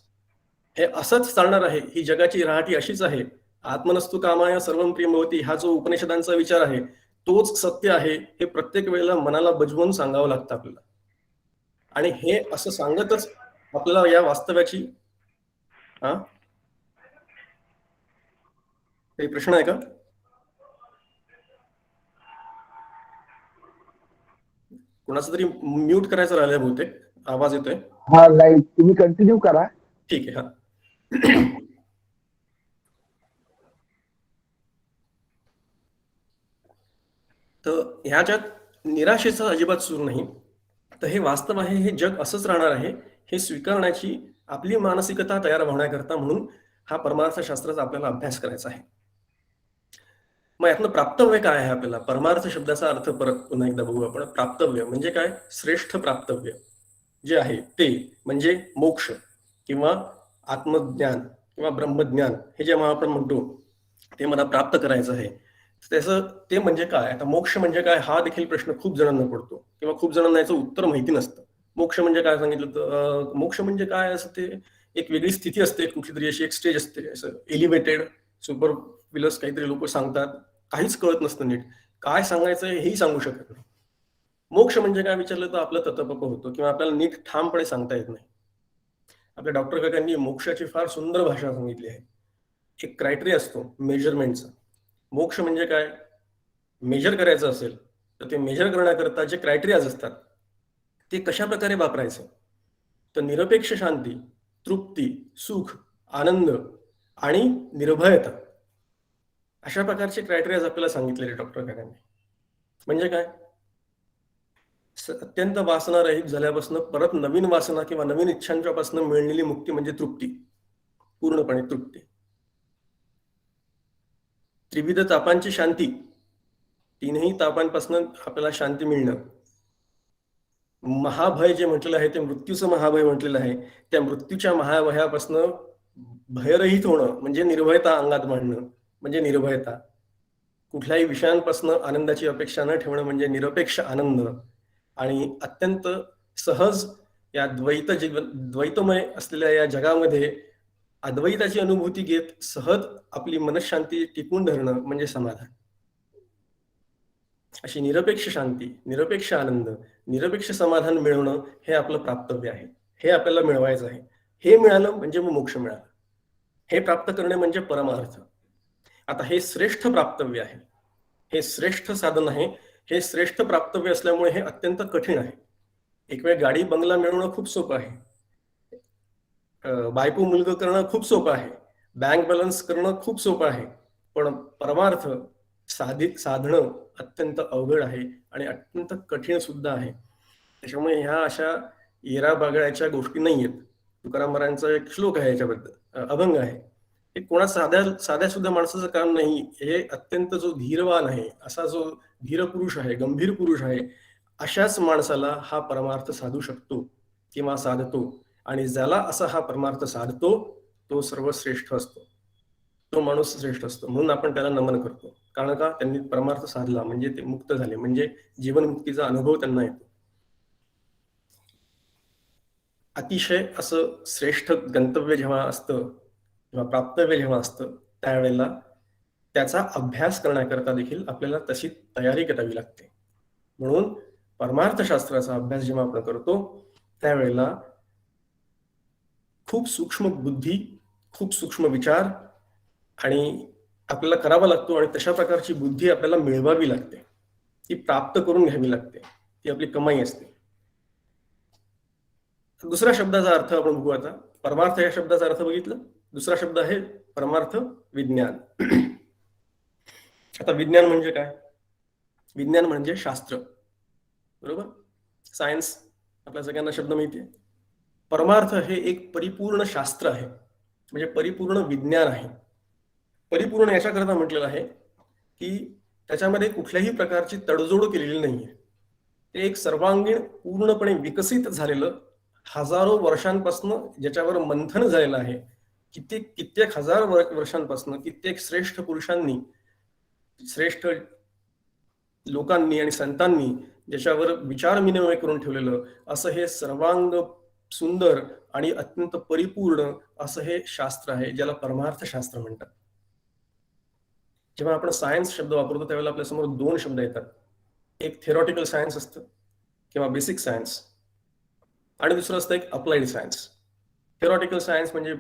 हे असंच चालणार आहे, ही जगाची राहटी अशीच आहे. आत्मनस्तु कामाय सर्वं प्रियमवती हा जो उपनिषदांचा विचार आहे तोच सत्य आहे, हे प्रत्येक वेळेला मनाला बजवून सांगावं लागतं आपल्याला. आणि हे असं सांगतच आपल्याला या वास्तव्याची काही प्रश्न आहे का? कोणाचं तरी म्यूट करायचं राहिलंय बहुतेक, आवाज येतोय. हा नाही, तुम्ही कंटिन्यू करा. ठीक आहे. हा तर ह्याच्यात निराशेचा अजिबात सूर नाही. तर हे वास्तव आहे, हे जग असंच राहणार आहे, हे स्वीकारण्याची आपली मानसिकता तयार होण्याकरता म्हणून हा परमार्थशास्त्राचा आपल्याला अभ्यास करायचा आहे. मग यातनं प्राप्तव्य काय आहे आपल्याला? परमार्थ शब्दाचा अर्थ परत पुन्हा एकदा बघू आपण. प्राप्तव्य म्हणजे काय? श्रेष्ठ प्राप्तव्य जे आहे ते म्हणजे मोक्ष किंवा आत्मज्ञान किंवा ब्रह्मज्ञान, हे जेव्हा आपण म्हणतो ते मला प्राप्त करायचं आहे, त्याचं ते म्हणजे काय? आता मोक्ष म्हणजे काय हा देखील प्रश्न खूप जणांना पडतो किंवा खूप जणांना याचं उत्तर माहिती नसतं. मोक्ष म्हणजे काय सांगितलं तर मोक्ष म्हणजे काय, असं ते एक वेगळी स्थिती असते, कुठली तरी अशी एक स्टेज असते, असं एलिव्हेटेड सुपर विलस काहीतरी लोक सांगतात, काहीच कळत नसतं नीट, काय सांगायचं हेही सांगू शकत नाही. मोक्ष म्हणजे काय विचारलं तर आपलं ततपप होतो किंवा आपल्याला नीट ठामपणे सांगता येत नाही. आपल्या डॉक्टर काकांनी मोक्षाची फार सुंदर भाषा सांगितली आहे. एक क्रायटेरिया असतो मेजरमेंटचा. मोक्ष म्हणजे काय? मेजर करायचं असेल तर ते मेजर करण्याकरता जे क्रायटेरियाज असतात ते कशा प्रकारे वापरायचे, तर निरपेक्ष शांती, तृप्ती, सुख, आनंद आणि निर्भयता, अशा प्रकारचे क्रायटेरियाज आपल्याला सांगितलेले डॉक्टर काकांनी. म्हणजे काय? अत्यंत वासना रहित झाल्यापासून परत नवीन वासना किंवा नवीन इच्छांच्या पासून मिळलेली मुक्ती म्हणजे तृप्ती, पूर्णपणे तृप्ती. त्रिविध तापांची शांती, तीनही तापांपासून आपल्याला शांती मिळणं. महाभय जे म्हटलेलं आहे ते मृत्यूचं महाभय म्हटलेलं आहे, त्या मृत्यूच्या महाभयापासून भयरहित होणं म्हणजे निर्भयता अंगात मांडणं म्हणजे निर्भयता. कुठल्याही विषयांपासून आनंदाची अपेक्षा न ठेवणं म्हणजे निरपेक्ष आनंद. आणि अत्यंत सहज या द्वैतमय असलेल्या या जगामध्ये अद्वैताची अनुभूती घेत सहज आपली मनशांती टिकून धरणं म्हणजे समाधान. अशी निरपेक्ष शांती, निरपेक्ष आनंद, निरपेक्ष समाधान मिळवणं हे आपलं प्राप्तव्य आहे, हे आपल्याला मिळवायचं आहे. हे मिळालं म्हणजे मग मोक्ष मिळाला. हे प्राप्त करणे म्हणजे परमार्थ. आता हे श्रेष्ठ प्राप्तव्य आहे, हे श्रेष्ठ साधन आहे, हे श्रेष्ठ प्राप्तव्य असल्यामुळे हे अत्यंत कठीण आहे. एक वेळ गाडी बंगला मिळवणं खूप सोपं आहे, बायको मुलगा करणं खूप सोपं आहे, बँक बॅलन्स करणं खूप सोपं आहे, पण परमार्थ साधणं अत्यंत अवघड आहे आणि अत्यंत कठीण सुद्धा आहे. त्याच्यामुळे ह्या अशा येरा बागळ्याच्या गोष्टी नाही आहेत. तुकाराम महाराजांचा एक श्लोक आहे याच्याबद्दल, अभंग आहे, हे कोणा साध्या सुद्धा माणसाचं काम नाही. हे अत्यंत जो धीरवान आहे, असा जो धीर पुरुष आहे, गंभीर पुरुष आहे, अशाच माणसाला हा परमार्थ साधू शकतो किंवा साधतो. आणि ज्याला असा हा परमार्थ साधतो तो सर्वश्रेष्ठ असतो, तो माणूस श्रेष्ठ असतो. म्हणून आपण त्याला नमन करतो. कारण का? त्यांनी परमार्थ साधला म्हणजे ते मुक्त झाले, म्हणजे जीवनमुक्तीचा अनुभव त्यांना येतो. अतिशय असं श्रेष्ठ गंतव्य जेव्हा असतं किंवा प्राप्तव्य जेव्हा असतं त्यावेळेला त्याचा अभ्यास करण्याकरता देखील आपल्याला तशी तयारी करावी लागते. म्हणून परमार्थशास्त्राचा अभ्यास जेव्हा आपण करतो त्यावेळेला खूप सूक्ष्म बुद्धी, खूप सूक्ष्म विचार आणि आपल्याला करावा लागतो. आणि तशा प्रकारची बुद्धी आपल्याला मिळवावी लागते, ती प्राप्त करून घ्यावी लागते, ती आपली कमाई असते. दुसऱ्या शब्दाचा अर्थ आपण बघू आता. परमार्थ या शब्दाचा अर्थ बघितलं. दुसरा शब्द आहे परमार्थ विज्ञान. आता विज्ञान म्हणजे काय? विज्ञान म्हणजे शास्त्र, बरोबर. सायन्स आपल्या सगळ्यांना शब्द माहिती आहे. परमार्थ हे एक परिपूर्ण शास्त्र आहे, म्हणजे परिपूर्ण विज्ञान आहे. परिपूर्ण याच्याकरता म्हटलेलं आहे की त्याच्यामध्ये कुठल्याही प्रकारची तडजोड केलेली नाहीये. ते एक सर्वांगीण पूर्णपणे विकसित झालेलं, हजारो वर्षांपासून ज्याच्यावर मंथन झालेलं आहे, कित्येक हजार वर्षांपासून कित्येक श्रेष्ठ पुरुषांनी, श्रेष्ठ लोकांनी आणि संतांनी ज्याच्यावर विचार विनिमय करून ठेवलेलं असं हे सर्वांग सुंदर आणि अत्यंत परिपूर्ण असं हे शास्त्र आहे, ज्याला परमार्थ शास्त्र म्हणतात. जेव्हा आपण सायन्स शब्द वापरतो त्यावेळेला आपल्यासमोर दोन शब्द येतात. एक थेरॉटिकल सायन्स असतं किंवा बेसिक सायन्स, आणि दुसरं असतं एक अप्लाइड सायन्स. थेरॉटिकल सायन्स म्हणजे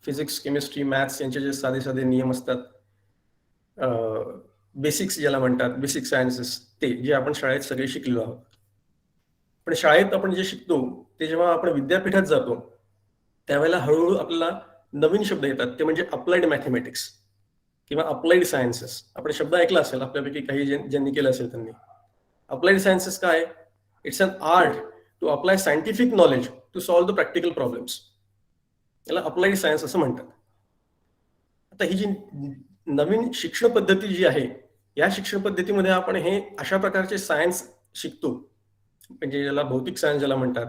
फिजिक्स, केमिस्ट्री, मॅथ्स यांचे जे साधे साधे नियम असतात, बेसिक्स ज्याला म्हणतात, बेसिक सायन्सेस, ते जे आपण शाळेत सगळे शिकलेलो आहोत. पण शाळेत आपण जे शिकतो ते जेव्हा आपण विद्यापीठात जातो त्यावेळेला हळूहळू आपल्याला नवीन शब्द येतात, ते म्हणजे अप्लाइड मॅथमॅटिक्स किंवा अप्लाइड सायन्सेस. आपण शब्द ऐकला असेल आपल्यापैकी काही ज्यांनी केलं असेल त्यांनी. अप्लाइड सायन्सेस काय? It's an art to apply scientific knowledge to solve the practical problems. याला अप्लाइड सायन्स असं म्हणतात. आता ही जी नवीन शिक्षण पद्धती जी आहे, या शिक्षण पद्धतीमध्ये आपण हे अशा प्रकारचे सायन्स शिकतो, म्हणजे याला भौतिक सायन्स ज्याला म्हणतात,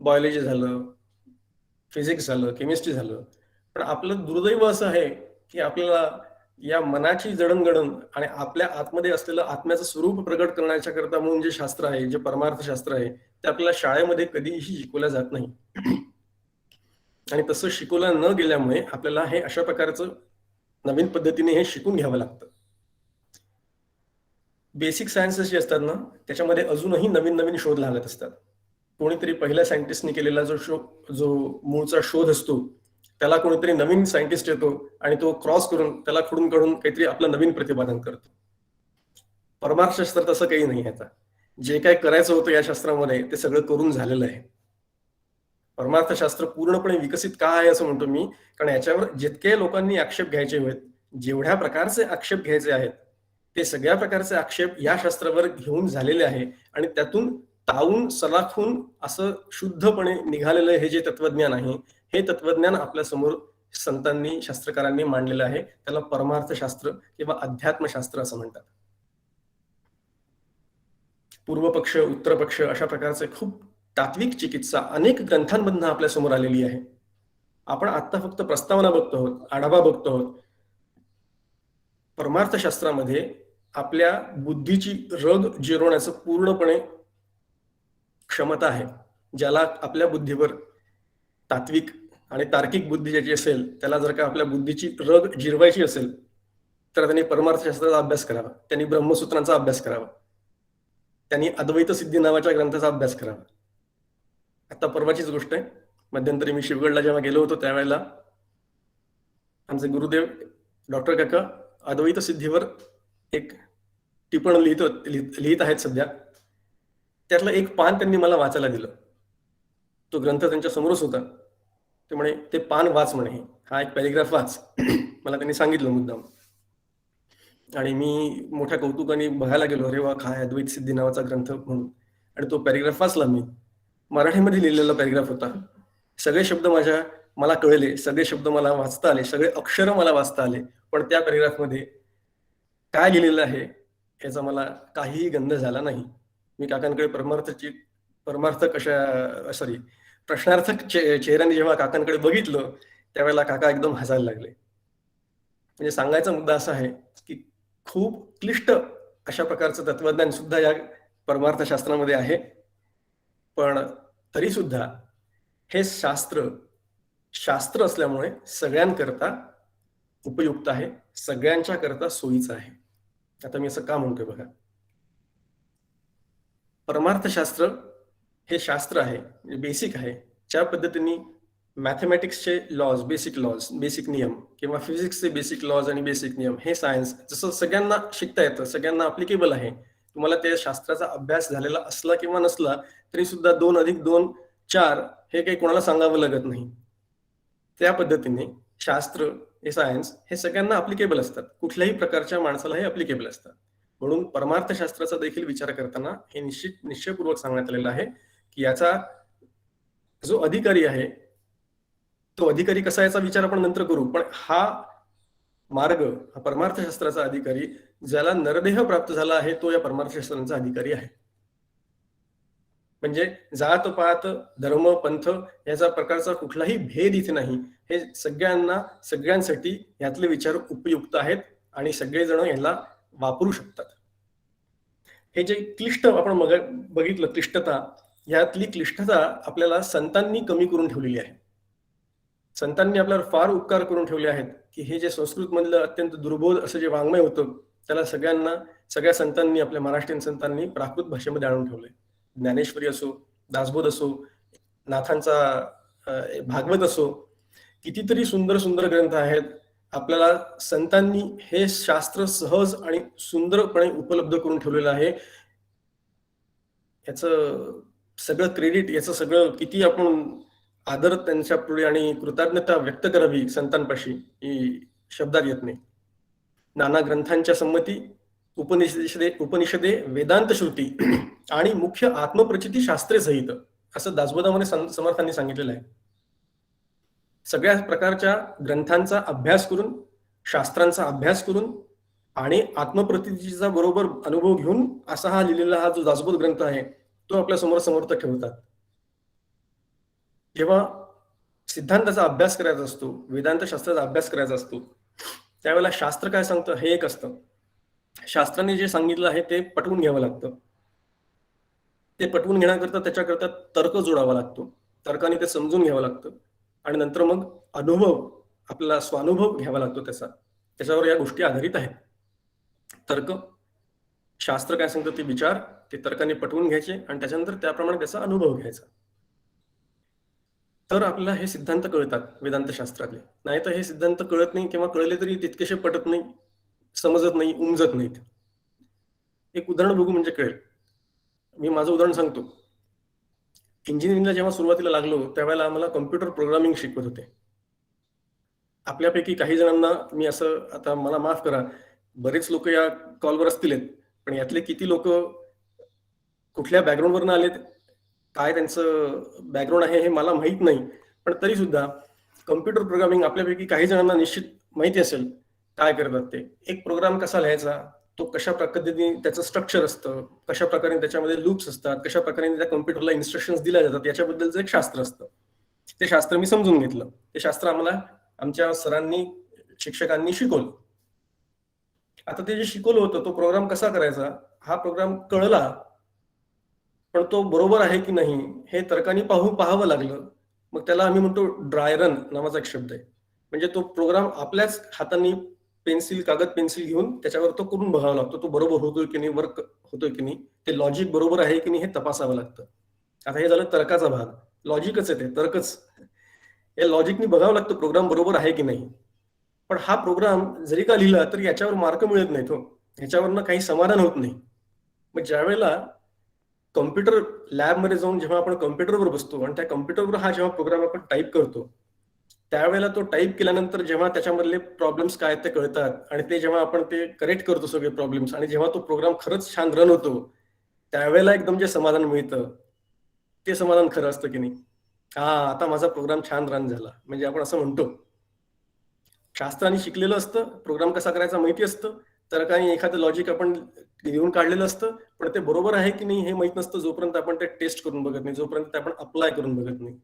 बायोलॉजी झालं, फिजिक्स झालं, केमिस्ट्री झालं. पण आपलं दुर्दैव असं आहे की आपल्याला या मनाची जडणघडण आणि आपल्या आतमध्ये असलेलं आत्म्याचं स्वरूप प्रगट करण्याच्या करता म्हणून जे शास्त्र आहे, जे परमार्थ शास्त्र आहे, ते आपल्याला शाळेमध्ये कधीही शिकवलं जात नाही. आणि तसं शिकवलं न गेल्यामुळे आपल्याला हे अशा प्रकारचं नवीन पद्धतीने हे शिकून घ्यावं लागतं. बेसिक सायन्सेस जे असतात ना, त्याच्यामध्ये अजूनही नवीन नवीन शोध लागत असतात. कोणीतरी पहिल्या सायंटिस्टने केलेला जो मूळचा शोध असतो त्याला कोणीतरी नवीन सायंटिस्ट येतो आणि तो क्रॉस करून त्याला खोडून काढून काहीतरी आपलं नवीन प्रतिपादन करतो. परमार्थशास्त्र तसं काही नाही. आता जे काय करायचं होतं या शास्त्रामध्ये ते सगळं करून झालेलं आहे. परमार्थशास्त्र पूर्णपणे विकसित का आहे असं म्हणतो मी, कारण याच्यावर जितके लोकांनी आक्षेप घ्यायचे आहेत, जेवढ्या प्रकारचे आक्षेप घ्यायचे आहेत, ते सगळ्या प्रकारचे आक्षेप या शास्त्रावर घेऊन झालेले आहे. आणि त्यातून तावून सलाखून असं शुद्धपणे निघालेलं हे जे तत्वज्ञान आहे, हे तत्वज्ञान आपल्या समोर संतांनी, शास्त्रकारांनी मांडलेलं आहे. त्याला परमार्थशास्त्र किंवा अध्यात्मशास्त्र असं म्हणतात. पूर्व पक्ष, उत्तर पक्ष अशा प्रकारचे खूप तात्विक चिकित्सा अनेक ग्रंथांमधून आपल्या समोर आलेली आहे. आपण आता फक्त प्रस्तावना बघतो आहोत, आढावा बघतो आहोत. परमार्थशास्त्रामध्ये आपल्या बुद्धीची रग जिरवण्याचं पूर्णपणे क्षमता आहे. ज्याला आपल्या बुद्धीवर तात्विक आणि तार्किक बुद्धी ज्याची असेल, त्याला जर का आपल्या बुद्धीची रग जिरवायची असेल तर त्यांनी परमार्थशास्त्राचा अभ्यास करावा, त्यांनी ब्रह्मसूत्रांचा अभ्यास करावा, त्यांनी अद्वैत सिद्धी नावाच्या ग्रंथाचा अभ्यास करावा. आता परवाचीच गोष्ट आहे, मध्यंतरी मी शिवगडला जेव्हा गेलो होतो त्यावेळेला आमचे गुरुदेव डॉक्टर काका अद्वैत सिद्धीवर एक टिपण लिहित आहेत सध्या. त्यातलं एक पान त्यांनी मला वाचायला दिलं. तो ग्रंथ त्यांच्या समोरच होता. ते म्हणे ते पान वाच म्हणे, हा एक पॅरेग्राफ वाच. मला त्यांनी सांगितलं मुद्दाम, आणि मी मोठ्या कौतुकाने बघायला गेलो, अरे वा काय अद्वैत सिद्धी नावाचा ग्रंथ म्हणून. आणि तो पॅरेग्राफ वाचला मी. मराठीमध्ये लिहिलेला पॅरेग्राफ होता. सगळे शब्द मला कळले, सगळे शब्द मला वाचता आले, सगळे अक्षर मला वाचता आले. पण त्या पॅरेग्राफमध्ये काय लिहिलेलं आहे याचा मला काहीही गंध झाला नाही. मी काकांकडे प्रश्नार्थक चेहऱ्याने जेव्हा काकांकडे बघितलं त्यावेळेला काका एकदम हसायला लागले. म्हणजे सांगायचा मुद्दा असा आहे की खूप क्लिष्ट अशा प्रकारचं तत्वज्ञान सुद्धा या परमार्थशास्त्रामध्ये आहे. पण तरी सुद्धा हे शास्त्र असल्यामुळे सगळ्यांकरता उपयुक्त आहे, सगळ्यांच्या करता सोयीचं आहे. आता मी असं का म्हणतोय बघा. परमार्थशास्त्र हे शास्त्र आहे, बेसिक आहे, ज्या पद्धतीने मॅथमॅटिक्सचे लॉज, बेसिक नियम, किंवा फिजिक्सचे बेसिक लॉज आणि बेसिक नियम, हे सायन्स जसं सगळ्यांना शिकता येतं, सगळ्यांना अप्लिकेबल आहे. तुम्हाला त्या शास्त्राचा अभ्यास झालेला असला किंवा नसला तरी सुद्धा 2+2=4 हे काही कोणाला सांगावं लागत नाही. त्या पद्धतीने शास्त्र हे सायन्स हे सगळ्यांना अप्लिकेबल असतात, कुठल्याही प्रकारच्या माणसाला हे अप्लिकेबल असतात. म्हणून परमार्थशास्त्राचा देखील विचार करताना हे निश्चयपूर्वक सांगण्यात आलेलं आहे की याचा जो अधिकारी आहे तो अधिकारी कसा याचा विचार आपण नंतर करू, पण हा मार्ग, हा परमार्थशास्त्राचा अधिकारी ज्याला नरदेह प्राप्त झाला आहे तो या परमार्थशास्त्राचा अधिकारी आहे. म्हणजे जात पात धर्म पंथ याचा प्रकारचा कुठलाही भेद इथे नाही. हे सगळ्यांसाठी यातले विचार उपयुक्त आहेत आणि सगळेजण याला वापरू शकतात. हे जे क्लिष्ट आपण बघितलं क्लिष्टता, यातली क्लिष्टता आपल्याला संतांनी कमी करून ठेवलेली आहे. संतांनी आपल्यावर फार उपकार करून ठेवले आहेत की हे जे संस्कृत मधलं अत्यंत दुर्बोध असं जे वाङ्मय होतं त्याला सगळ्या संतांनी, आपल्या महाराष्ट्रीयन संतांनी प्राकृत भाषेमध्ये आणून ठेवलंय. ज्ञानेश्वरी असो, दासबोध असो, नाथांचा भागवत असो, कितीतरी सुंदर सुंदर ग्रंथ आहेत. आपल्याला संतांनी हे शास्त्र सहज आणि सुंदरपणे उपलब्ध करून ठेवलेलं आहे. याचं सगळं क्रेडिट, याचं सगळं किती आपण आदर त्यांच्या पुढे आणि कृतज्ञता व्यक्त करावी संतांपाशी ही शब्दात येत नाही. नाना ग्रंथांच्या संमती, उपनिषदे वेदांत श्रुती आणि मुख्य आत्मप्रचिती शास्त्रे सहित असं दासबोधामध्ये समर्थांनी सांगितलेलं आहे. सगळ्या प्रकारच्या ग्रंथांचा अभ्यास करून, शास्त्रांचा अभ्यास करून आणि आत्मप्रचितीचा बरोबर अनुभव घेऊन असा हा लिहिलेला हा जो दासबोध ग्रंथ आहे तो आपल्या समोर समर्थ ठेवतात. जेव्हा सिद्धांताचा अभ्यास करायचा असतो, वेदांत शास्त्राचा अभ्यास करायचा असतो, त्यावेळेला शास्त्र काय सांगतं हे एक असतं. शास्त्राने जे सांगितलं आहे ते पटवून घ्यावं लागतं. ते पटवून घेण्याकरता त्याच्याकरता तर्क जोडावा लागतो, तर्काने ते समजून घ्यावं लागतं आणि नंतर मग अनुभव, आपला स्वानुभव घ्यावा लागतो त्याच्यावर या गोष्टी आधारित आहेत. तर्क, शास्त्र काय सांगतं ते विचार, ते तर्काने पटवून घ्यायचे आणि त्याच्यानंतर त्याप्रमाणे त्याचा अनुभव घ्यायचा. तर आपल्याला हे सिद्धांत कळतात वेदांत शास्त्रातले. नाही तर हे सिद्धांत कळत नाही किंवा कळले तरी तितकेसे पटत नाही, समजत नाही, उमजत नाहीत. एक उदाहरण बघू म्हणजे कळेल. मी माझं उदाहरण सांगतो. इंजिनिअरिंगला जेव्हा सुरुवातीला लागलो त्यावेळेला आम्हाला कम्प्युटर प्रोग्रामिंग शिकवत होते. आपल्यापैकी काही जणांना मी असं, आता मला माफ करा, बरेच लोक या कॉलवर असतील, पण यातले किती लोक कुठल्या बॅकग्राऊंडवरनं आलेत, काय त्यांचं बॅकग्राऊंड आहे हे मला माहित नाही, पण तरी सुद्धा कम्प्युटर प्रोग्रामिंग आपल्यापैकी काही जणांना निश्चित माहिती असेल काय करतात ते. एक प्रोग्राम कसा लिहायचा, तो कशा पद्धतीने त्याचं स्ट्रक्चर असतं, कशा प्रकारे त्याच्यामध्ये लूप्स असतात, कशा प्रकारे त्या कम्प्युटरला इन्स्ट्रक्शन्स दिल्या जातात, याच्याबद्दलचं एक शास्त्र असतं. ते शास्त्र मी समजून घेतलं. ते शास्त्र आम्हाला आमच्या सरांनी, शिक्षकांनी शिकवलं. आता ते जे शिकवलं होतं, तो प्रोग्राम कसा करायचा, हा प्रोग्राम कळला, पण तो बरोबर आहे की नाही हे तर्काने पाहावं लागलं. मग त्याला आम्ही म्हणतो ड्राय रन नावाचा एक शब्द आहे. म्हणजे तो प्रोग्राम आपल्याच हाताने कागद पेन्सिल घेऊन त्याच्यावर तो करून बघावा लागतो, तो बरोबर होतोय की नाही, वर्क होतोय की नाही, ते लॉजिक बरोबर आहे की नाही हे तपासावं लागतं. आता हे झालं तर्काचा भाग. लॉजिकच आहे ते, तर्कच. या लॉजिकनी बघावं लागतं प्रोग्राम बरोबर आहे की नाही. पण हा प्रोग्राम जरी का लिहिला तरी याच्यावर मार्क मिळत नाही, तो ह्याच्यावरनं काही समाधान होत नाही. मग ज्या वेळेला कम्प्युटर लॅबमध्ये जाऊन जेव्हा आपण कम्प्युटरवर बसतो आणि त्या कम्प्युटरवर हा जेव्हा प्रोग्राम आपण टाईप करतो, त्यावेळेला तो टाईप केल्यानंतर जेव्हा त्याच्यामधले प्रॉब्लेम्स काय ते कळतात आणि ते जेव्हा आपण ते करेक्ट करतो सगळे प्रॉब्लेम्स, आणि जेव्हा तो प्रोग्राम खरंच छान रन होतो, त्यावेळेला एकदम जे समाधान मिळतं ते समाधान खरं असतं की नाही. हा, आता माझा प्रोग्राम छान रन झाला, म्हणजे आपण असं म्हणतो. शास्त्राने शिकलेलं असतं, प्रोग्राम कसा करायचा माहिती असतं, तर काही एखादं लॉजिक आपण लिहून काढलेलं असतं, पण ते बरोबर आहे की नाही हे माहित नसतं जोपर्यंत आपण ते टेस्ट करून बघत नाही, जोपर्यंत आपण अप्लाय करून बघत नाही.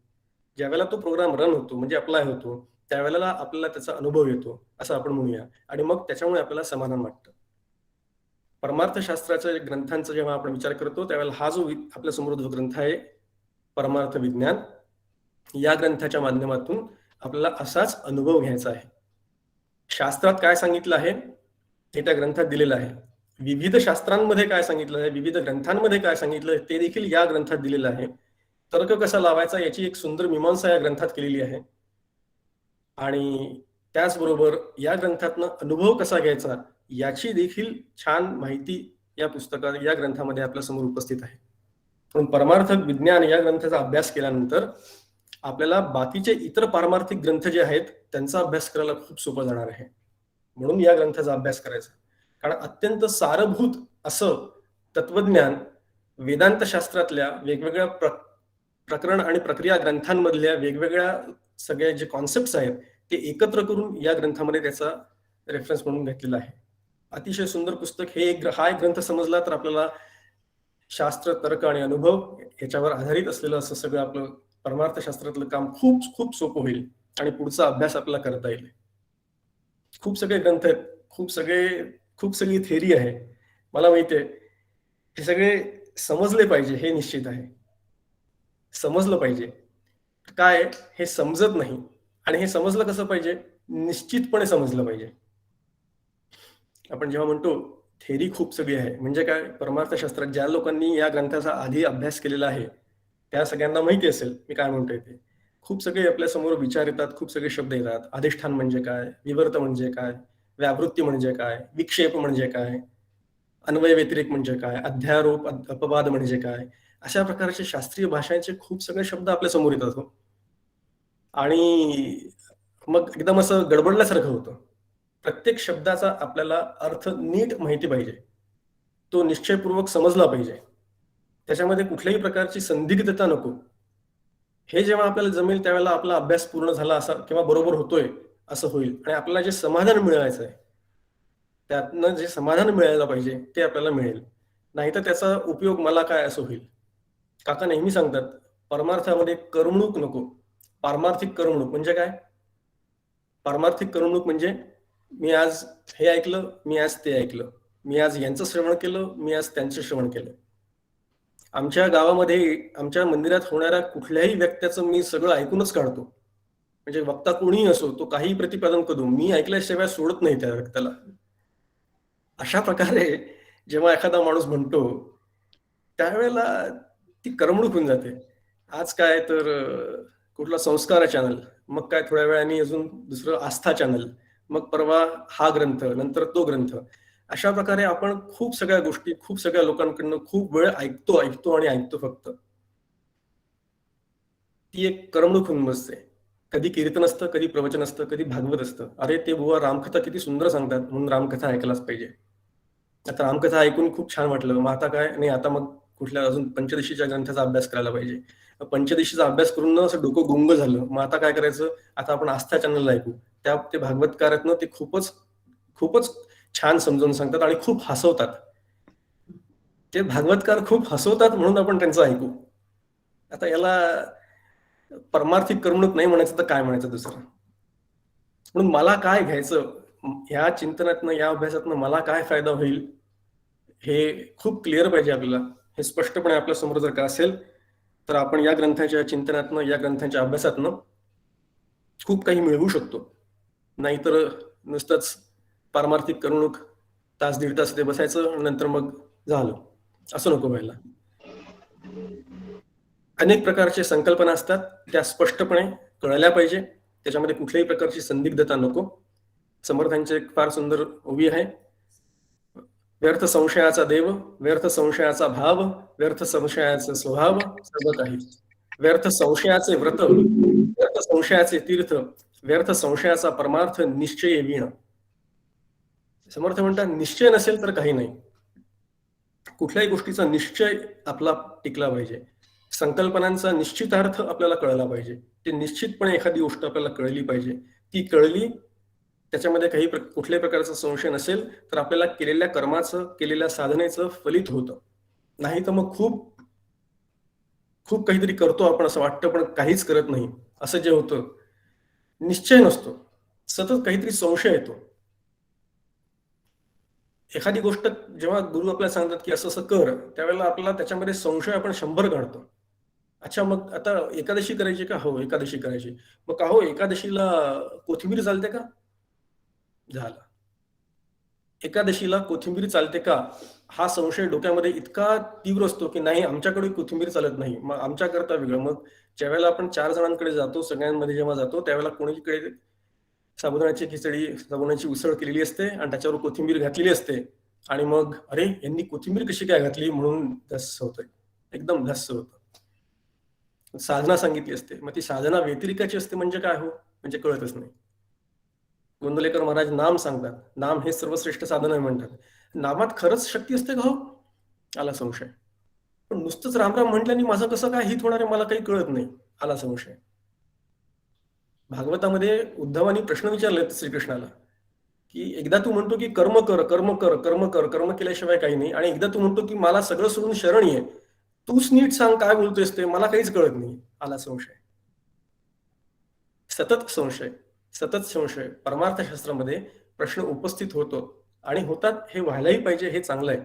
ज्यावेळेला तो प्रोग्राम रन होतो, म्हणजे अप्लाय होतो, त्यावेळेला आपल्याला त्याचा अनुभव येतो असं आपण म्हणूया, आणि मग त्याच्यामुळे आपल्याला समाधान वाटतं. परमार्थशास्त्राच्या ग्रंथांचा जेव्हा आपण विचार करतो त्यावेळेला हा जो आपल्या समोर जो ग्रंथ आहे परमार्थ विज्ञान, या ग्रंथाच्या माध्यमातून आपल्याला असाच अनुभव घ्यायचा आहे. शास्त्रात काय सांगितलं आहे हे त्या ग्रंथात दिलेलं आहे. विविध शास्त्रांमध्ये काय सांगितलं आहे, विविध ग्रंथांमध्ये काय सांगितलं ते देखील या ग्रंथात दिलेलं आहे. तर्क कसा लावायचा याची एक सुंदर मीमांसा या ग्रंथात केलेली आहे. आणि त्याचबरोबर या ग्रंथातनं अनुभव कसा घ्यायचा याची देखील छान माहिती या पुस्तकात, या ग्रंथामध्ये आपल्या समोर उपस्थित आहे. पण परमार्थ विज्ञान या ग्रंथाचा अभ्यास केल्यानंतर आपल्याला बाकीचे इतर पारमार्थिक ग्रंथ जे आहेत त्यांचा अभ्यास करायला खूप सोपं जाणार आहे. म्हणून या ग्रंथाचा अभ्यास करायचा. कारण अत्यंत सारभूत असं तत्वज्ञान वेदांत शास्त्रातल्या वेगवेगळ्या प्रकरण आणि प्रक्रिया ग्रंथांमधल्या वेगवेगळ्या सगळ्या जे कॉन्सेप्ट आहेत ते एकत्र करून या ग्रंथामध्ये त्याचा रेफरन्स म्हणून घेतलेला आहे. अतिशय सुंदर पुस्तक. हा एक ग्रंथ समजला तर आपल्याला शास्त्र, तर्क आणि अनुभव ह्याच्यावर आधारित असलेलं असं सगळं आपलं परमार्थ शास्त्रातलं काम खूप खूप सोपं होईल आणि पुढचा अभ्यास आपल्याला करता येईल. खूप सगळे ग्रंथ आहेत, खूप सगळी थेरी आहे. मला माहिती आहे हे सगळे समजले पाहिजे, हे निश्चित आहे. समजलं पाहिजे. काय हे समजत नाही. आणि हे समजलं कसं पाहिजे? निश्चितपणे समजलं पाहिजे. आपण जेव्हा म्हणतो थेरी खूप सगळी आहे म्हणजे काय, परमार्थशास्त्रात ज्या लोकांनी या ग्रंथाचा आधी अभ्यास केलेला आहे त्या सगळ्यांना माहिती असेल मी काय म्हणतोय ते. खूप सगळे आपल्या समोर विचार येतात, खूप सगळे शब्द येतात. अधिष्ठान म्हणजे काय, विवर्त म्हणजे काय, व्यावृत्ती म्हणजे काय, विक्षेप म्हणजे काय, अन्वय व्यतिरेक म्हणजे काय, अध्यारोप अपवाद म्हणजे काय, अशा प्रकारचे शास्त्रीय भाषांचे खूप सगळे शब्द आपल्या समोर येतात. आणि मग एकदम असं गडबडल्यासारखं होतं. प्रत्येक शब्दाचा आपल्याला अर्थ नीट माहिती पाहिजे, तो निश्चयपूर्वक समजला पाहिजे, त्याच्यामध्ये कुठल्याही प्रकारची संदिग्धता नको. हे जेव्हा आपल्याला जमेल त्यावेळेला आपला अभ्यास पूर्ण झाला असा किंवा बरोबर होतोय असं होईल आणि आपल्याला जे समाधान मिळवायचं आहे त्यातनं जे समाधान मिळायला पाहिजे ते आपल्याला मिळेल. नाहीतर त्याचा उपयोग मला काय असं होईल. काका नेहमी सांगतात परमार्थामध्ये करमणूक नको, पारमार्थिक करमणूक. म्हणजे काय? पारमार्थिक करमणूक म्हणजे मी आज हे ऐकलं, मी आज ते ऐकलं, मी आज यांचं श्रवण केलं, मी आज त्यांचं श्रवण केलं. आमच्या गावामध्ये आमच्या मंदिरात होणाऱ्या कुठल्याही व्यक्तीचं मी सगळं ऐकूनच काढतो. म्हणजे वक्ता कोणीही असो, तो काही प्रतिपादन करू, मी ऐकल्याशिवाय सोडत नाही त्या व्यक्तीला. अशा प्रकारे जेव्हा एखादा माणूस म्हणतो त्यावेळेला ती करमणूक होऊन जाते. आज काय तर कुठला संस्कार चॅनल, मग काय थोड्या वेळाने अजून दुसरं आस्था चॅनल, मग परवा हा ग्रंथ, नंतर तो ग्रंथ. अशा प्रकारे आपण खूप सगळ्या गोष्टी खूप सगळ्या लोकांकडनं खूप वेळ ऐकतो फक्त. ती एक करमणूक होऊन बसते. कधी कीर्तन असतं, कधी प्रवचन असतं, कधी भागवत असतं. अरे ते बुवा रामकथा किती सुंदर सांगतात म्हणून रामकथा ऐकायलाच पाहिजे. आता रामकथा ऐकून खूप छान वाटलं, मग आता काय नाही, आता मग कुठल्या अजून पंचदशीच्या ग्रंथाचा अभ्यास करायला पाहिजे. पंचदशीचा अभ्यास करून असं डोकं गुंग झालं, मग आता काय करायचं, आता आपण आस्था चॅनलला ऐकू. ते भागवतकारातनं ते खूपच खूपच छान समजावून सांगतात आणि खूप हसवतात. ते भागवतकार खूप हसवतात म्हणून आपण त्यांचं ऐकू. आता याला परमार्थिक करमणूक नाही म्हणायचं तर काय म्हणायचं दुसरं. म्हणून मला काय घ्यायचं, ह्या चिंतनातनं या अभ्यासातनं मला काय फायदा होईल हे खूप क्लिअर पाहिजे आपल्याला. हे स्पष्टपणे आपल्या समोर जर का असेल तर आपण या ग्रंथाच्या चिंतनातनं या ग्रंथाच्या अभ्यासातनं खूप काही मिळवू शकतो. नाहीतर नुसतंच पारमार्थिक करमणूक तास दीड तास ते बसायचं नंतर मग झालं, असं नको व्हायला. अनेक प्रकारच्या संकल्पना असतात, त्या स्पष्टपणे कळल्या पाहिजे, त्याच्यामध्ये कुठल्याही प्रकारची संदिग्धता नको. समर्थांची एक फार सुंदर ओवी आहे, व्यर्थ संशयाचा देव, व्यर्थ संशयाचा भाव, व्यर्थ संशयाचा स्वभाव, सर्व काही. व्यर्थ संशयाचे व्रत, व्यर्थ संशयाचे तीर्थ, व्यर्थ संशयाचा परमार्थ निश्चय वीण. समर्थ म्हणतात निश्चय नसेल तर काही नाही. कुठल्याही गोष्टीचा निश्चय आपला टिकला पाहिजे. संकल्पनांचा निश्चितार्थ आपल्याला कळला पाहिजे. ते निश्चितपणे एखादी गोष्ट आपल्याला कळली पाहिजे. ती कळली, त्याच्यामध्ये कुठल्याही प्रकारचा संशय नसेल तर आपल्याला केलेल्या कर्माचं, केलेल्या साधनेचं फलित होतं. नाही तर मग खूप खूप काहीतरी करतो आपण असं वाटतं पण काहीच करत नाही असं जे होतं, निश्चय नसतो, सतत काहीतरी संशय येतो. एखादी गोष्ट जेव्हा गुरु आपल्याला सांगतात की असं असं कर, त्यावेळेला आपल्याला त्याच्यामध्ये संशय आपण 100 काढतो. अच्छा मग आता एकादशी करायची का? हो एकादशी करायची. मग का हो एकादशीला कोथिंबीर चालते का? झालं. एकादशीला कोथिंबीर चालते का हा संशय डोक्यामध्ये इतका तीव्र असतो की नाही आमच्याकडे कोथिंबीर चालत नाही, मग आमच्याकरता वेगळं. मग ज्यावेळेला आपण 4 जणांकडे जातो, सगळ्यांमध्ये जेव्हा जातो त्यावेळेला कोणीकडे साबुदाण्याची खिचडी, साबुदाण्याची उसळ केलेली असते आणि त्याच्यावर कोथिंबीर घातलेली असते आणि मग अरे यांनी कोथिंबीर कशी काय घातली म्हणून धस्स होतंय, एकदम धस्स होतं. साधना सांगितली असते, मग ती साधना व्यतिरिकाची असते म्हणजे काय हो, म्हणजे कळतच नाही. गोंदवलेकर महाराज नाम सांगतात, नाम हे सर्वश्रेष्ठ साधन आहे म्हणतात. नामात खरंच शक्ती असते का हो? आला संशय. पण नुसतंच रामराम म्हटल्याने माझं कसं काय हित होणार आहे मला काही कळत नाही, आला संशय. भागवतामध्ये उद्धवानी प्रश्न विचारले श्रीकृष्णाला की एकदा तू म्हणतो की कर्म कर कर्म कर कर्म कर, कर्म केल्याशिवाय काही नाही, आणि एकदा तू म्हणतो की मला सगळं सोडून शरण ये, तूच नीट सांग काय बोलतोयस ते, मला काहीच कळत नाही, आला संशय. सतत संशय, सतत संशय परमार्थशास्त्रामध्ये प्रश्न उपस्थित होतो आणि होतात, हे व्हायलाही पाहिजे, हे चांगलं आहे.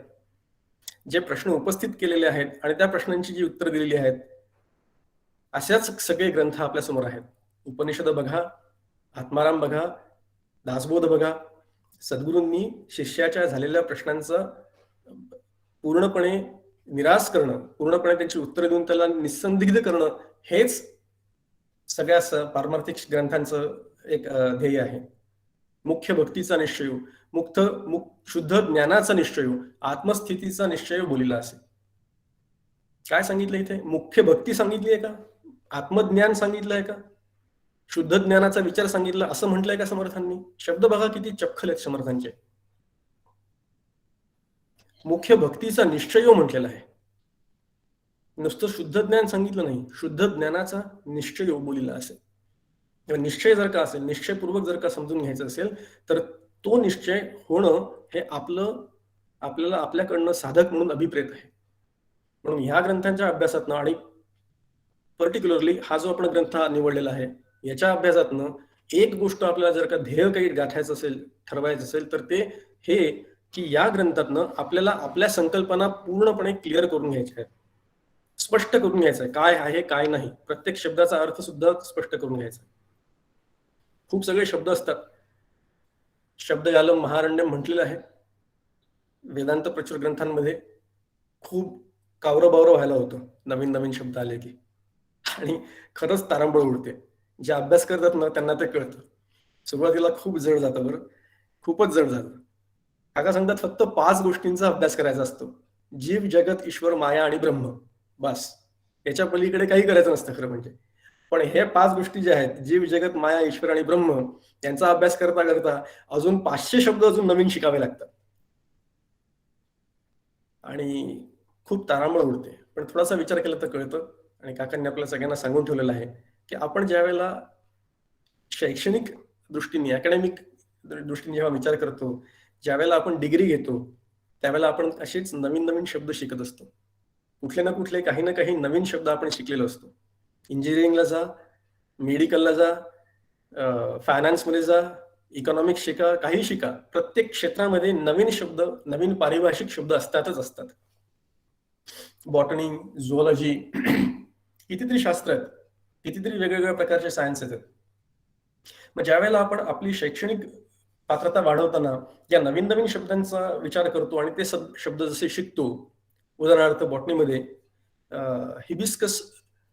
जे प्रश्न उपस्थित केलेले आहेत आणि त्या प्रश्नांची जी उत्तर दिलेली आहेत, अशाच सगळे ग्रंथ आपल्या समोर आहेत. उपनिषद बघा, आत्माराम बघा, दासबोध बघा. सद्गुरूंनी शिष्याच्या झालेल्या प्रश्नांचा पूर्णपणे निराश करणं, पूर्णपणे त्यांची उत्तरं देऊन त्याला निसंदिग्ध करणं, हेच सगळ्या पारमार्थिक ग्रंथांचं एक ध्येय आहे. मुख्य भक्तीचा निश्चय, शुद्ध ज्ञानाचा निश्चय, आत्मस्थितीचा निश्चय बोलिला असेल. काय सांगितलं इथे? मुख्य भक्ती सांगितली आहे का? आत्मज्ञान सांगितलं आहे का? शुद्ध ज्ञानाचा विचार सांगितला असं म्हटलंय का समर्थांनी? शब्द बघा किती चपखल आहेत समर्थांचे. मुख्य भक्तीचा निश्चय म्हटलेला आहे, नुसतं शुद्ध ज्ञान सांगितलं नाही, शुद्ध ज्ञानाचा निश्चय बोलिला असेल. निश्चय जर का असेल, निश्चयपूर्वक जर का समजून घ्यायचं असेल, तर तो निश्चय होणं हे आपल्याला आपल्याकडनं साधक म्हणून अभिप्रेत आहे. म्हणून ह्या ग्रंथांच्या अभ्यासातनं आणि पर्टिक्युलरली हा जो आपण ग्रंथ निवडलेला आहे याच्या अभ्यासातनं एक गोष्ट आपल्याला जर का ध्येय काही गाठायचं असेल, ठरवायचं असेल, तर ते हे की या ग्रंथातनं आपल्याला आपल्या संकल्पना पूर्णपणे क्लिअर करून घ्यायच्या आहेत, स्पष्ट करून घ्यायचं आहे, काय आहे काय नाही, प्रत्येक शब्दाचा अर्थ सुद्धा स्पष्ट करून घ्यायचा. खूप सगळे शब्द असतात. शब्दजालम महारण्यम म्हटलेलं आहे वेदांत प्रचुर ग्रंथांमध्ये. खूप कावरबावर व्हायला होतं नवीन नवीन शब्द आले की, आणि खरंच तारंबळ उडते. जे अभ्यास करतात ना त्यांना ते कळतं. सुरुवातीला खूप जड जातं, बरं, खूपच जड जातं. काका सांगतात फक्त 5 गोष्टींचा अभ्यास करायचा असतो: जीव, जगत, ईश्वर, माया आणि ब्रह्म. बस, याच्या पलीकडे काही करायचं नसतं खरं म्हणजे. पण हे 5 गोष्टी ज्या आहेत, जीव, जगत, माया, ईश्वर आणि ब्रह्म, यांचा अभ्यास करता करता अजून 500 शब्द अजून नवीन शिकावे लागतात आणि खूप तारांबळ उडते. पण थोडासा विचार केला तर कळतं. आणि काकांनी आपल्या सगळ्यांना सांगून ठेवलेलं आहे की आपण ज्या वेळेला शैक्षणिक दृष्टीने, अकॅडमिक दृष्टीने जेव्हा विचार करतो, ज्या वेळेला आपण डिग्री घेतो, त्यावेळेला आपण असेच नवीन नवीन शब्द शिकत असतो. कुठले ना कुठले, काही ना काही नवीन शब्द आपण शिकलेलो असतो. इंजिनिअरिंगला जा, मेडिकलला जा, फायनान्समध्ये जा, इकॉनॉमिक्स शिका, काही शिका, प्रत्येक क्षेत्रामध्ये नवीन शब्द, नवीन पारिभाषिक शब्द असतातच असतात. बॉटनी, झुऑलॉजी, कितीतरी शास्त्र आहेत, कितीतरी वेगवेगळ्या प्रकारचे सायन्स आहेत. मग ज्या वेळेला आपण आपली शैक्षणिक पात्रता वाढवताना या नवीन नवीन शब्दांचा विचार करतो आणि ते शब्द जसे शिकतो, उदाहरणार्थ बॉटनीमध्ये हिबिस्कस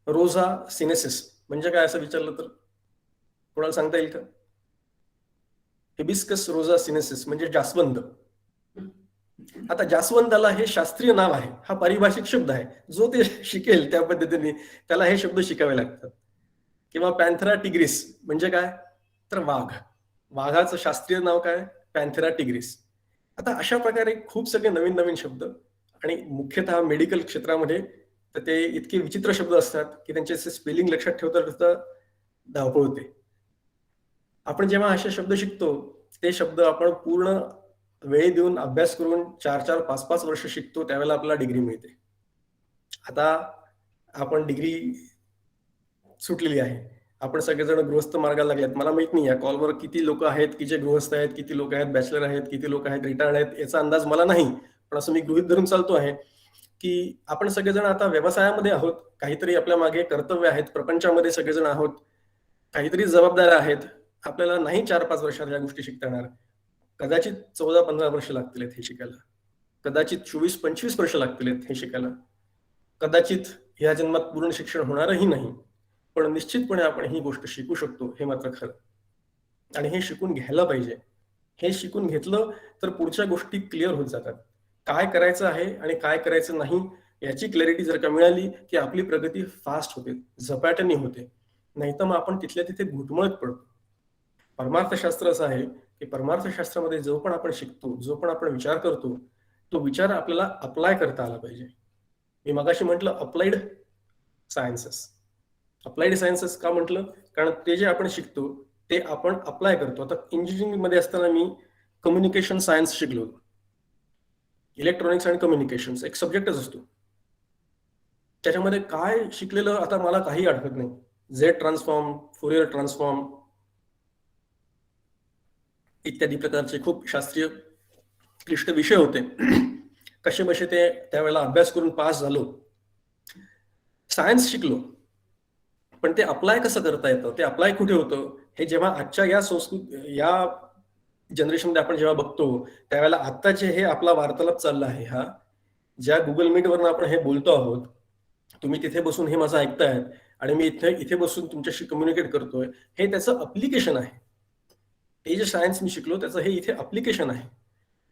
रोझा सिनेसिस म्हणजे काय असं विचारलं तर कोणाला सांगता येईल का? हिबिस्कस रोझा सिनेसिस म्हणजे जास्वंद. आता जास्वंदाला हे शास्त्रीय नाव आहे, हा पारिभाषिक शब्द आहे. जो ते शिकेल त्या पद्धतीने त्याला हे शब्द शिकावे लागतात. किंवा पॅन्थेरा टिग्रिस म्हणजे काय तर वाघ, वाघाचं शास्त्रीय नाव काय? पॅन्थेरा टिग्रिस. आता अशा प्रकारे खूप सगळे नवीन नवीन शब्द, आणि मुख्यतः मेडिकल क्षेत्रामध्ये तर ते इतके विचित्र शब्द असतात की त्यांचे स्पेलिंग लक्षात ठेवता धावपळ होते. आपण जेव्हा असे शब्द शिकतो, ते शब्द आपण पूर्ण वेळ देऊन अभ्यास करून 4-4, 5-5 वर्ष शिकतो, त्यावेळेला आपल्याला डिग्री मिळते. आता आपण डिग्री सुटलेली आहे, आपण सगळेजण गृहस्थ मार्गाला लागलेत. मला माहित नाही या कॉलवर किती लोक आहेत की जे गृहस्थ आहेत, किती लोक आहेत बॅचलर आहेत, किती लोक आहेत रिटायर्ड आहेत, याचा अंदाज मला नाही. पण असं मी गृहीत धरून चालतो आहे की आपण सगळेजण आता व्यवसायामध्ये आहोत, काहीतरी आपल्या मागे कर्तव्य आहेत, प्रपंचामध्ये सगळेजण आहोत, काहीतरी जबाबदाऱ्या आहेत. आपल्याला नाही 4-5 वर्षात या गोष्टी शिकता येणार, कदाचित 14-15 वर्ष लागतील हे शिकायला, कदाचित 24-25 वर्ष लागतील हे शिकायला, कदाचित ह्या जन्मात पूर्ण शिक्षण होणारही नाही. पण निश्चितपणे आपण ही गोष्ट शिकू शकतो, हे मात्र खरं. आणि हे शिकून घ्यायला पाहिजे. हे शिकून घेतलं तर पुढच्या गोष्टी क्लिअर होत जातात. काय करायचं आहे आणि काय करायचं नाही याची क्लॅरिटी जर का मिळाली की आपली प्रगती फास्ट होते, झपाट्याने होते. नाहीतर मग आपण तिथल्या तिथे घुटमळत पडतो. परमार्थशास्त्र असं आहे की परमार्थशास्त्रामध्ये जो पण आपण शिकतो, जो पण आपण विचार करतो, तो विचार आपल्याला अप्लाय करता आला पाहिजे. मी मगाशी म्हटलं अप्लाइड सायन्सेस. अप्लाइड सायन्सेस का म्हटलं? कारण ते जे आपण शिकतो ते आपण अप्लाय करतो. आता इंजिनिअरिंग मध्ये असताना मी कम्युनिकेशन सायन्स शिकलो होतो. इलेक्ट्रॉनिक्स आणि कम्युनिकेशन एक सब्जेक्टच असतो. त्याच्यामध्ये काय शिकलेलं आता मला काही आठवत नाही. झेड ट्रान्सफॉर्म, फुरियर ट्रान्सफॉर्म इत्यादी प्रकारचे खूप शास्त्रीय क्लिष्ट विषय होते. कसे बसे ते त्यावेळेला अभ्यास करून पास झालो. सायन्स शिकलो, पण ते अप्लाय कसं करता येतं, ते अप्लाय कुठे होतं, हे जेव्हा आजच्या या जनरेशनमध्ये आपण जेव्हा बघतो त्यावेळेला आत्ताचे हे आपला वार्तालाप चालला आहे, हा ज्या गुगल मीटवरून आपण हे बोलतो आहोत, तुम्ही तिथे बसून हे माझं ऐकतायत आणि मी इथे बसून तुमच्याशी कम्युनिकेट करतोय, हे त्याचं अप्लिकेशन आहे. हे जे सायन्स मी शिकलो त्याचं हे इथे अप्लिकेशन आहे.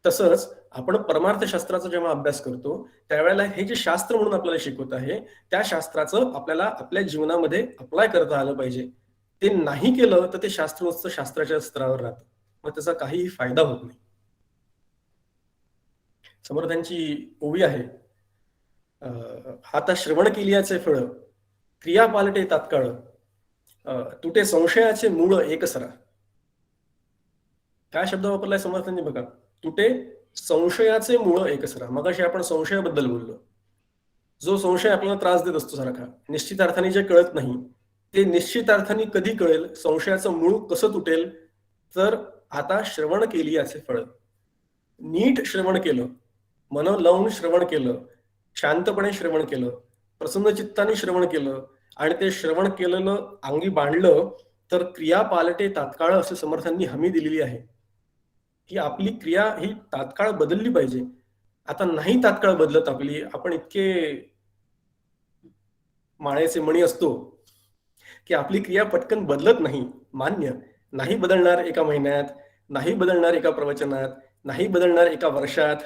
तसंच आपण परमार्थशास्त्राचा जेव्हा अभ्यास करतो त्यावेळेला हे जे शास्त्र म्हणून आपल्याला शिकवत आहे त्या शास्त्राचं आपल्याला आपल्या जीवनामध्ये अप्लाय करता आलं पाहिजे. ते नाही केलं तर ते शास्त्र नुसतं शास्त्राच्या स्तरावर राहतं, मग त्याचा काहीही फायदा होत नाही. समर्थांची ओवी आहे, आता श्रवण केल्याचे फळ क्रिया पालटे तात्काळ, तुटे संशयाचे मूळ एकसरा. काय शब्द वापरलाय समर्थांनी बघा, तुटे संशयाचे मूळ एकसरा. मगाशी आपण संशयाबद्दल बोललो. जो संशय आपल्याला त्रास देत असतो सारखा, निश्चित अर्थाने जे कळत नाही ते निश्चित अर्थाने कधी कळेल, संशयाचं मूळ कसं तुटेल, तर आता श्रवण केली याचे फळ. नीट श्रवण केलं, मन लावून श्रवण केलं, शांतपणे श्रवण केलं, प्रसन्न चित्ताने श्रवण केलं आणि ते श्रवण केलेलं अंगी बांधलं तर क्रिया पालटे तात्काळ असं समर्थांनी हमी दिलेली आहे की आपली क्रिया ही तात्काळ बदलली पाहिजे. आता नाही तात्काळ बदलत आपली, आपण इतके माळेचे मणी असतो की आपली क्रिया पटकन बदलत नाही. मान्य, नाही बदलणार एका महिन्यात, नाही बदलणार एका प्रवचनात, नाही बदलणार एका वर्षात,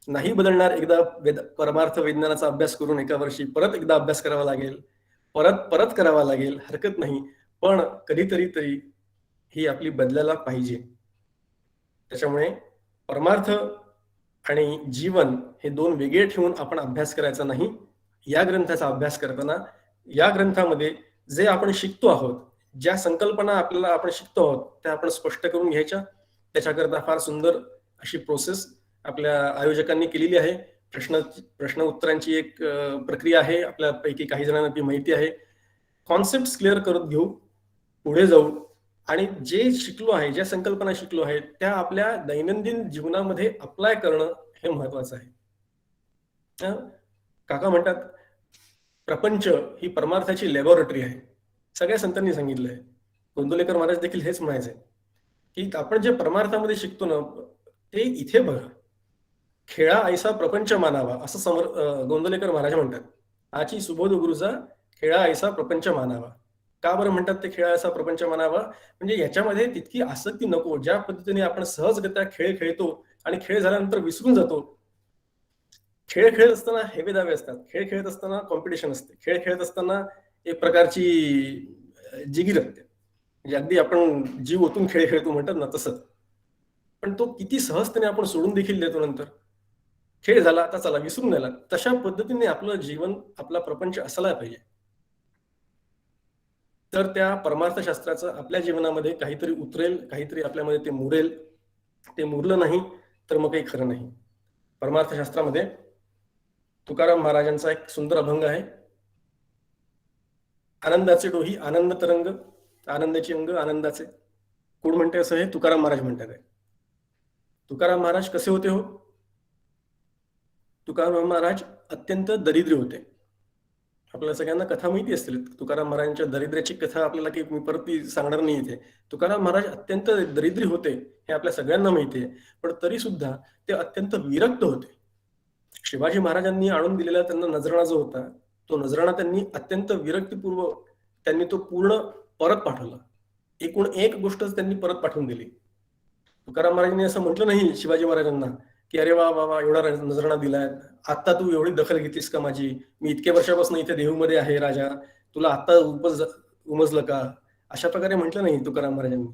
नाही बदलणार एकदा परमार्थ विज्ञानाचा अभ्यास करून एका वर्षी परत एकदा अभ्यास करावा लागेल, परत करावा लागेल, हरकत नाही, पण कधीतरी तरी ही आपली बदलायला पाहिजे. त्याच्यामुळे परमार्थ आणि जीवन हे दोन वेगळे ठेवून आपण अभ्यास करायचा नाही. या ग्रंथाचा अभ्यास करताना या ग्रंथामध्ये जे आपण शिकतो आहोत, ज्या संकल्पना आपल्याला आपण शिकतो आहोत त्या आपण स्पष्ट करून घ्यायच्या. त्याच्याकरता फार सुंदर अशी प्रोसेस आपल्या आयोजकांनी केलेली आहे. प्रश्न उत्तरांची एक प्रक्रिया आहे, आपल्यापैकी काही जणांना ती माहिती आहे. कॉन्सेप्ट क्लिअर करत घेऊ, पुढे जाऊ आणि जे शिकलो आहे, ज्या संकल्पना शिकलो आहे त्या आपल्या दैनंदिन जीवनामध्ये अप्लाय करणं हे महत्वाचं आहे. काका म्हणतात प्रपंच ही परमार्थाची लॅबोरेटरी आहे. सगळ्या संतांनी सांगितलंय. गोंदवलेकर महाराज देखील हेच म्हणायचे की आपण जे परमार्थामध्ये शिकतो ना ते इथे बघा. खेळा ऐसा प्रपंच मानावा असं गोंदवलेकर महाराज म्हणतात. आची सुबोध गुरुचा खेळा ऐसा प्रपंच मानावा. का बरं म्हणतात ते खेळा ऐसा प्रपंच मानावा? म्हणजे याच्यामध्ये तितकी आसक्ती नको. ज्या पद्धतीने आपण सहजगत्या खेळ खेळतो आणि खेळ झाल्यानंतर विसरून जातो. खेळ खेळत असताना हेवे दावे असतात, खेळ खेळत असताना कॉम्पिटिशन असते, खेळ खेळत असताना एक प्रकारची जिगीर असते, म्हणजे अगदी आपण जीव ओतून खेळ खेळतो म्हणतात ना तसं. पण तो किती सहजतेने आपण सोडून देखील देतो नंतर. खेळ झाला आता चला विसरून गेला. तशा पद्धतीने आपलं जीवन, आपला प्रपंच असायला पाहिजे. तर त्या परमार्थशास्त्राचं आपल्या जीवनामध्ये काहीतरी उतरेल, काहीतरी आपल्यामध्ये ते मुरेल. ते मुरलं नाही तर मग काही खरं नाही. परमार्थशास्त्रामध्ये तुकाराम महाराजांचा एक सुंदर अभंग आहे. आनंदाचे डोही आनंद तरंग, आनंदाची अंग आनंदाचे. कोण म्हणते असं? हे तुकाराम महाराज म्हणतात. तुकाराम महाराज कसे होते हो? तुकाराम महाराज अत्यंत दरिद्री होते. आपल्याला सगळ्यांना कथा माहिती असतील. तुकाराम महाराजांच्या दरिद्र्याची कथा आपल्याला काही मी परत ती सांगणार नाही इथे. तुकाराम महाराज अत्यंत दरिद्री होते हे आपल्या सगळ्यांना माहिती आहे, पण तरी सुद्धा ते अत्यंत विरक्त होते. शिवाजी महाराजांनी आणून दिलेला त्यांना नजराणा जो होता तो नजराणा त्यांनी अत्यंत विरक्तीपूर्वक त्यांनी तो पूर्ण परत पाठवला. एकूण एक गोष्टच त्यांनी परत पाठवून दिली. तुकाराम महाराजांनी असं म्हटलं नाही शिवाजी महाराजांना की अरे वा वा वा, एवढा नजराणा दिलाय, आता तू एवढी दखल घेतलीस का माझी, मी इतक्या वर्षापासून इथे देहूमध्ये आहे राजा, तुला आता उमजलं का? अशा प्रकारे म्हटलं नाही तुकाराम महाराजांनी.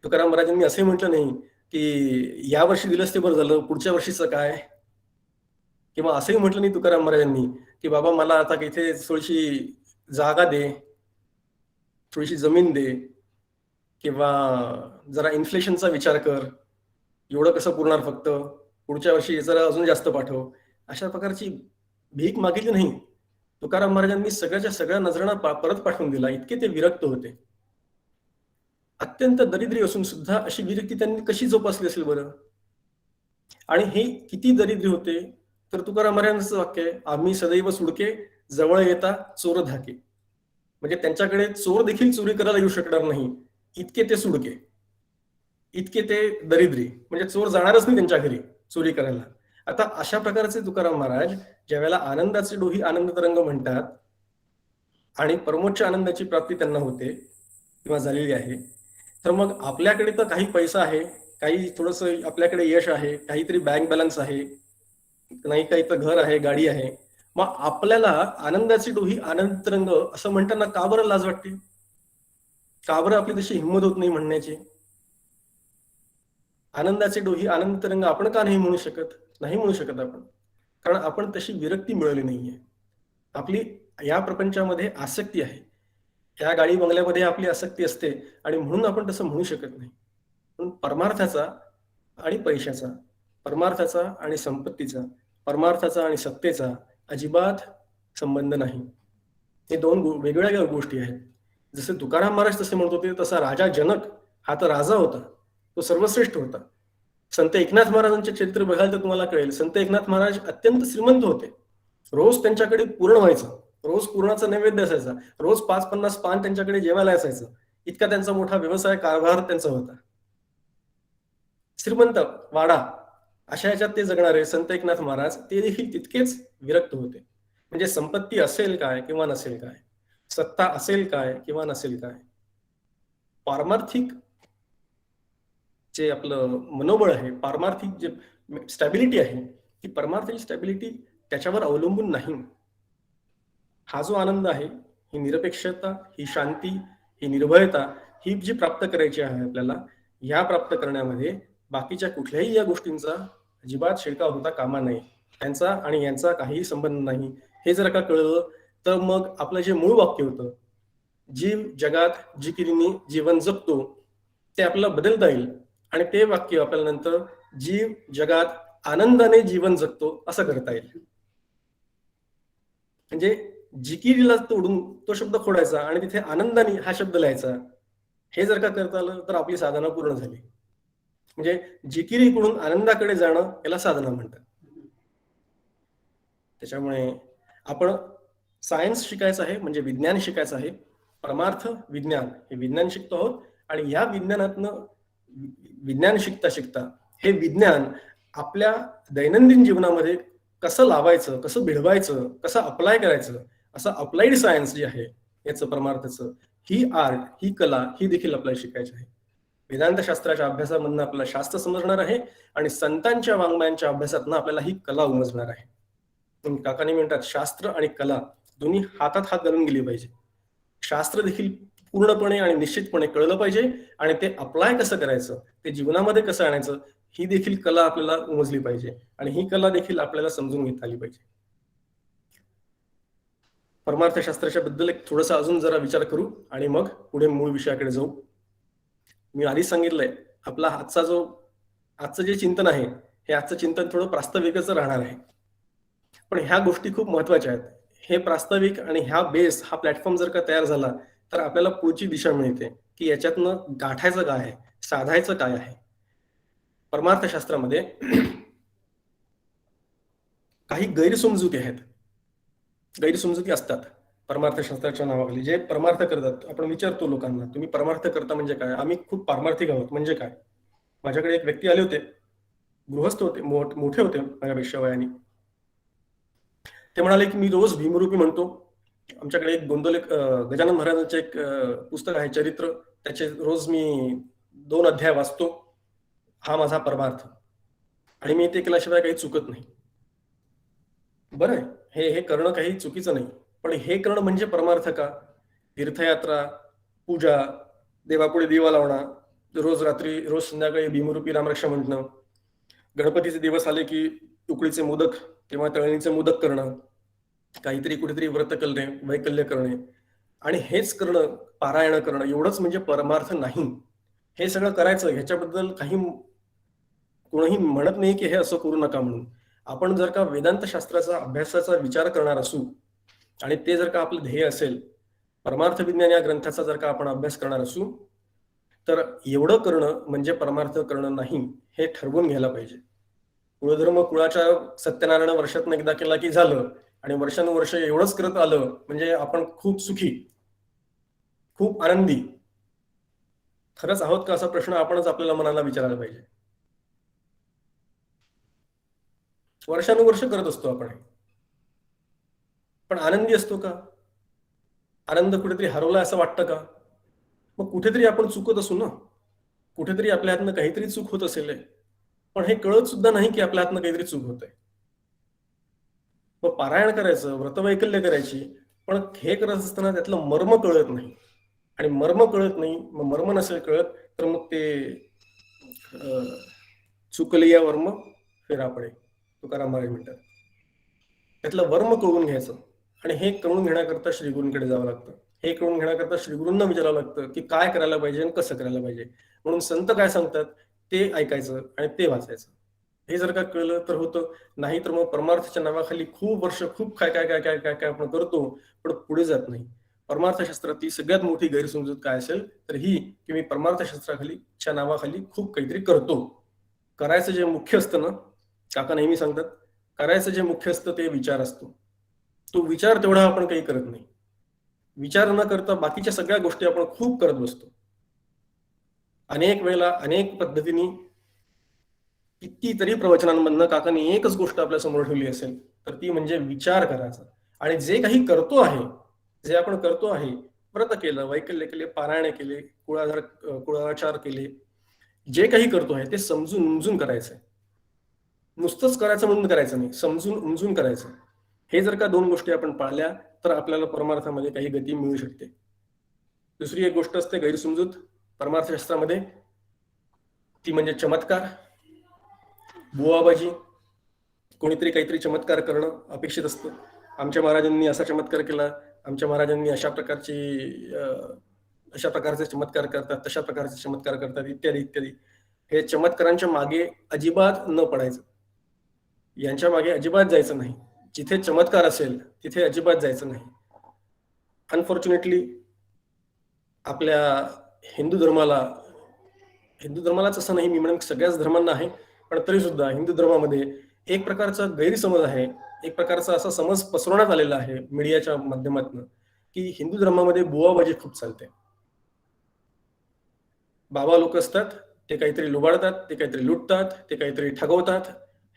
तुकाराम महाराजांनी असे म्हटलं नाही की या वर्षी दिलंस ते बरं झालं, पुढच्या वर्षीचं काय? किंवा असंही म्हटलं नाही तुकाराम महाराजांनी की बाबा मला आता इथे थोडीशी जागा दे, थोडीशी जमीन दे, किंवा जरा इन्फ्लेशनचा विचार कर, एवढं कसं पुरणार, फक्त पुढच्या वर्षी जरा अजून जास्त पाठव. अशा प्रकारची भीक मागितली नाही. तुकाराम महाराजांनी सगळ्याच्या सगळ्या नजरांना परत पाठवून दिला, इतके ते विरक्त होते. अत्यंत दरिद्री असून सुद्धा अशी विरक्ती त्यांनी कशी जोपासली असेल बरं? आणि हे किती दरिद्री होते, तर तुकाराम महाराजांचं वाक्य आहे, आम्ही सदैव सुडके, जवळ येता चोर धाके. म्हणजे त्यांच्याकडे चोर देखील चोरी करायला येऊ शकणार नाही, इतके ते सुडके, इतके ते दरिद्री. म्हणजे चोर जाणारच नाही त्यांच्या घरी चोरी करायला. आता अशा प्रकारचे तुकाराम महाराज ज्यावेळेला आनंदाचे डोही आनंद तरंग म्हणतात आणि परमोच्च आनंदाची प्राप्ती त्यांना होते किंवा झालेली आहे, तर मग आपल्याकडे तर काही पैसा आहे, काही थोडस आपल्याकडे यश आहे, काहीतरी बँक बॅलन्स आहे, नाही काही तर घर आहे, गाडी आहे, मग आपल्याला आनंदाची डोही आनंद तरंग असं म्हणताना का बरं लाज वाटते? का बरं आपली तशी हिंमत होत नाही म्हणण्याची? आनंदाचे डोही आनंद तरंग आपण का नाही म्हणू शकत? नाही म्हणू शकत आपण, कारण आपण तशी विरक्ती मिळवली नाहीये. आपली या प्रपंचामध्ये आसक्ती आहे, या गाडी बंगल्यामध्ये आपली आसक्ती असते, आणि म्हणून आपण तसं म्हणू शकत नाही. पण परमार्थाचा आणि पैशाचा, परमार्थाचा आणि संपत्तीचा, परमार्थाचा आणि सत्तेचा अजिबात संबंध नाही. हे दोन वेगवेगळ्या गोष्टी आहेत. जसे तुकाराम महाराज तसे म्हणत होते, तसा राजा जनक हा तर राजा होता, तो सर्वश्रेष्ठ होता. संत एकनाथ महाराजांचे चरित्र बघाल तर तुम्हाला कळेल, संत एकनाथ महाराज अत्यंत श्रीमंत होते. रोज त्यांच्याकडे पूर्ण व्हायचं, रोज पूर्णाचा नैवेद्य असायचा, रोज 5-50 पान त्यांच्याकडे जेवायला असायचं, इतका त्यांचा मोठा व्यवसाय कारभार त्यांचा होता. श्रीमंत वाडा अशा ह्याच्यात ते जगणारे संत एकनाथ महाराज ते देखील तितकेच विरक्त होते. म्हणजे संपत्ती असेल काय किंवा नसेल काय, सत्ता असेल काय किंवा नसेल काय, पारमार्थिक जे आपलं मनोबळ आहे, पारमार्थिक जे स्टॅबिलिटी आहे, ती परमार्थाची स्टॅबिलिटी त्याच्यावर अवलंबून नाही. हा जो आनंद आहे, ही निरपेक्षता, ही शांती, ही निर्भयता, ही जी प्राप्त करायची आहे आपल्याला, या प्राप्त करण्यामध्ये बाकीच्या कुठल्याही या गोष्टींचा अजिबात शिरकाव होता कामा नये. त्यांचा आणि यांचा काहीही संबंध नाही. हे जर का कळलं तर मग आपलं जे मूळ वाक्य होतं, जीव जगात जिकिरीने जीवन जगतो, ते आपल्याला बदलता येईल, आणि ते वाक्य आपल्याला नंतर जीव जगात आनंदाने जीवन जगतो असं करता येईल. म्हणजे जिकिरीला तोडून तो शब्द खोडायचा आणि तिथे आनंदाने हा शब्द लिहायचा. हे जर का करता आलं तर आपली साधना पूर्ण झाली. म्हणजे जिकिरीकडून आनंदाकडे जाणं याला साधना म्हणतात. त्याच्यामुळे आपण सायन्स शिकायचं आहे, म्हणजे विज्ञान शिकायचं आहे. परमार्थ विज्ञान हे विज्ञान शिकतो आहोत, आणि या विज्ञानातनं विज्ञान शिकता शिकता हे विज्ञान आपल्या दैनंदिन जीवनामध्ये कसं लावायचं, कसं भिडवायचं, कसं अप्लाय करायचं, असं अप्लाइड सायन्स जे आहे याचं परमार्थाचं, ही आर्ट, ही कला, ही देखील आपल्याला शिकायची आहे. वेदांत शास्त्राच्या अभ्यासामधनं आपल्याला शास्त्र समजणार आहे, आणि संतांच्या वाङ्मयांच्या अभ्यासातनं आपल्याला ही कला उमजणार आहे. पण काकांनी म्हणतात शास्त्र आणि कला दोन्ही हातात हात घालून गेली पाहिजे. शास्त्र देखील पूर्णपणे आणि निश्चितपणे कळलं पाहिजे, आणि ते अप्लाय कसं करायचं, ते जीवनामध्ये कसं आणायचं, ही देखील कला आपल्याला उमजली पाहिजे, आणि ही कला देखील आपल्याला समजून घेता आली पाहिजे. परमार्थशास्त्राच्या बद्दल एक थोडासा अजून जरा विचार करू, आणि मग पुढे मूळ विषयाकडे जाऊ. मी आधीच सांगितलंय, आपला आजचं जे चिंतन आहे, हे आजचं चिंतन थोडं प्रास्ताविकच राहणार आहे, पण ह्या गोष्टी खूप महत्वाच्या आहेत. हे प्रास्ताविक आणि ह्या बेस, हा प्लॅटफॉर्म जर का तयार झाला तर आपल्याला पुढची दिशा मिळते की याच्यातनं गाठायचं काय आहे, साधायचं काय आहे. परमार्थशास्त्रामध्ये काही गैरसमजुती आहेत, गैरसमजुती असतात परमार्थशास्त्राच्या नावाखाली. जे परमार्थ करतात, आपण विचारतो लोकांना, तुम्ही परमार्थ करता म्हणजे काय? आम्ही खूप पारमार्थिक आहोत म्हणजे काय? माझ्याकडे एक व्यक्ती आले होते, गृहस्थ होते, मोठे होते माझ्यापेक्षा वयाने. ते म्हणाले की मी रोज भीमरूपी म्हणतो. आमच्याकडे एक गोंदवले गजानन महाराजांचे एक पुस्तक आहे चरित्र, त्याचे रोज मी 2 अध्याय वाचतो. हा माझा परमार्थ. आणि मी ते केल्याशिवाय काही चुकत नाही. बरं आहे, हे करणं काही चुकीचं नाही, पण हे करणं म्हणजे परमार्थ का? तीर्थयात्रा, पूजा, देवापुढे दिवा लावणं, रोज रात्री रोज संध्याकाळी भीमरूपी रामरक्षा म्हटणं, गणपतीचे दिवस आले की उकडीचे मोदक किंवा तळणीचे मोदक करणं, काहीतरी कुठेतरी व्रत करणे, वैकल्य करणे आणि हेच करणं, पारायण करणं एवढंच म्हणजे परमार्थ नाही. हे सगळं करायचं, ह्याच्याबद्दल काही कोणीही म्हणत नाही की हे असं करू नका म्हणून. आपण जर का वेदांत शास्त्राचा अभ्यासाचा विचार करणार असू आणि ते जर का आपलं ध्येय असेल, परमार्थ विज्ञान या ग्रंथाचा जर का आपण अभ्यास करणार असू, तर एवढं करणं म्हणजे परमार्थ करणं नाही, हे ठरवून घ्यायला पाहिजे. कुळधर्म कुळाच्या सत्यनारायण वर्षातून एकदा केला की झालं आणि वर्षानुवर्ष एवढंच करत आलं म्हणजे आपण खूप सुखी, खूप आनंदी खरंच आहोत का, असा प्रश्न आपणच आपल्याला मनाला विचारायला पाहिजे. वर्षानुवर्ष करत असतो आपण, पण आनंदी असतो का? आनंद कुठेतरी हरवला असं वाटतं का? मग कुठेतरी आपण चुकत असू ना, कुठेतरी आपल्या हातनं काहीतरी चूक होत असेल, पण हे कळत सुद्धा नाही की आपल्या हातनं काहीतरी चूक होत आहे. मग पारायण करायचं, व्रतवैकल्य करायची, पण हे करत असताना त्यातलं मर्म कळत नाही. आणि मर्म कळत नाही, मग मर्म नसेल कळत तर मग ते चुकलिया वर्म फेरा पडे, तुकाराम महाराज म्हणतात. त्यातलं वर्म कळून घ्यायचं आणि हे कळून घेण्याकरता श्रीगुरूंकडे जावं लागतं. हे कळून घेण्याकरता श्रीगुरूंना विचारावं लागतं की काय करायला पाहिजे आणि कसं करायला पाहिजे. म्हणून संत काय सांगतात ते ऐकायचं आणि ते वाचायचं. हे जर का कळलं तर होतं, नाही तर मग परमार्थाच्या नावाखाली खूप वर्ष खूप काय काय काय काय काय काय आपण करतो, पण पुढे जात नाही. परमार्थशास्त्रातली सगळ्यात मोठी गैरसमजूत काय असेल तर ही की मी परमार्थशास्त्राखालीच्या नावाखाली खूप काहीतरी करतो. करायचं जे मुख्य असतं ना, काका नेहमी सांगतात, करायचं जे मुख्य असतं ते विचार असतो. तो विचार तेवढा आपण काही करत नाही. विचार न करता बाकीच्या सगळ्या गोष्टी आपण खूप करत बसतो. अनेक वेळेला अनेक पद्धतीने कितीतरी प्रवचनांमधनं काकांनी एकच गोष्ट आपल्या समोर ठेवली असेल तर ती म्हणजे विचार करायचा. आणि जे काही करतो आहे, जे आपण करतो आहे, व्रत केलं, वैकल्य केले, पारायण केले, कुळाचार केले, जे काही करतो आहे ते समजून उमजून करायचंय. नुसतंच करायचं म्हणून करायचं नाही, समजून उमजून करायचं. हे जर का दोन गोष्टी आपण पाळल्या तर आपल्याला परमार्थामध्ये काही गती मिळू शकते. दुसरी एक गोष्ट असते गैरसमजूत परमार्थशास्त्रामध्ये, ती म्हणजे चमत्कार, बुवाबाजी. कोणीतरी काहीतरी चमत्कार करणं अपेक्षित असतं. आमच्या महाराजांनी असा चमत्कार केला, आमच्या महाराजांनी अशा प्रकारचे चमत्कार करतात, तशा प्रकारचे चमत्कार करतात, इत्यादी इत्यादी. हे चमत्कारांच्या मागे अजिबात न पडायचं, यांच्या मागे अजिबात जायचं नाही. जिथे चमत्कार असेल तिथे अजिबात जायचं नाही. अनफॉर्च्युनेटली आपल्या हिंदू धर्मालाच असं नाही, मी म्हणेन सगळ्याच धर्मांना आहे, पण तरी सुद्धा हिंदू धर्मामध्ये एक प्रकारचा गैरसमज आहे, एक प्रकारचा असा समज पसरवण्यात आलेला आहे मीडियाच्या माध्यमातून की हिंदू धर्मामध्ये बुवाबाजी खूप चालते. बाबा लोक असतात, ते काहीतरी लुबाडतात, ते काहीतरी लुटतात, ते काहीतरी ठगवतात,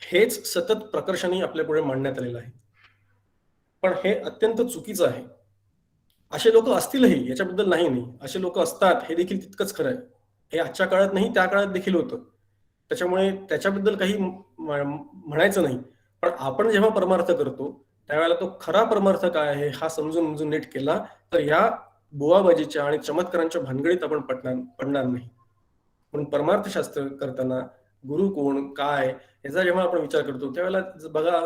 हेच सतत प्रकर्षाने आपल्या पुढे मांडण्यात आलेलं आहे. पण हे अत्यंत चुकीचं आहे. असे लोक असतीलही, याच्याबद्दल नाही, असे लोक असतात हे देखील तितकंच खरं आहे. हे आजच्या काळात नाही, त्या काळात देखील होतं. त्याच्यामुळे त्याच्याबद्दल काही म्हणायचं नाही. पण आपण जेव्हा परमार्थ करतो त्यावेळेला तो खरा परमार्थ काय आहे हा समजून नीट केला तर या बुवाबाजीच्या आणि चमत्कारांच्या भानगडीत आपण पडणार नाही. म्हणून परमार्थशास्त्र करताना गुरु कोण, काय, याचा जेव्हा आपण विचार करतो त्यावेळेला बघा,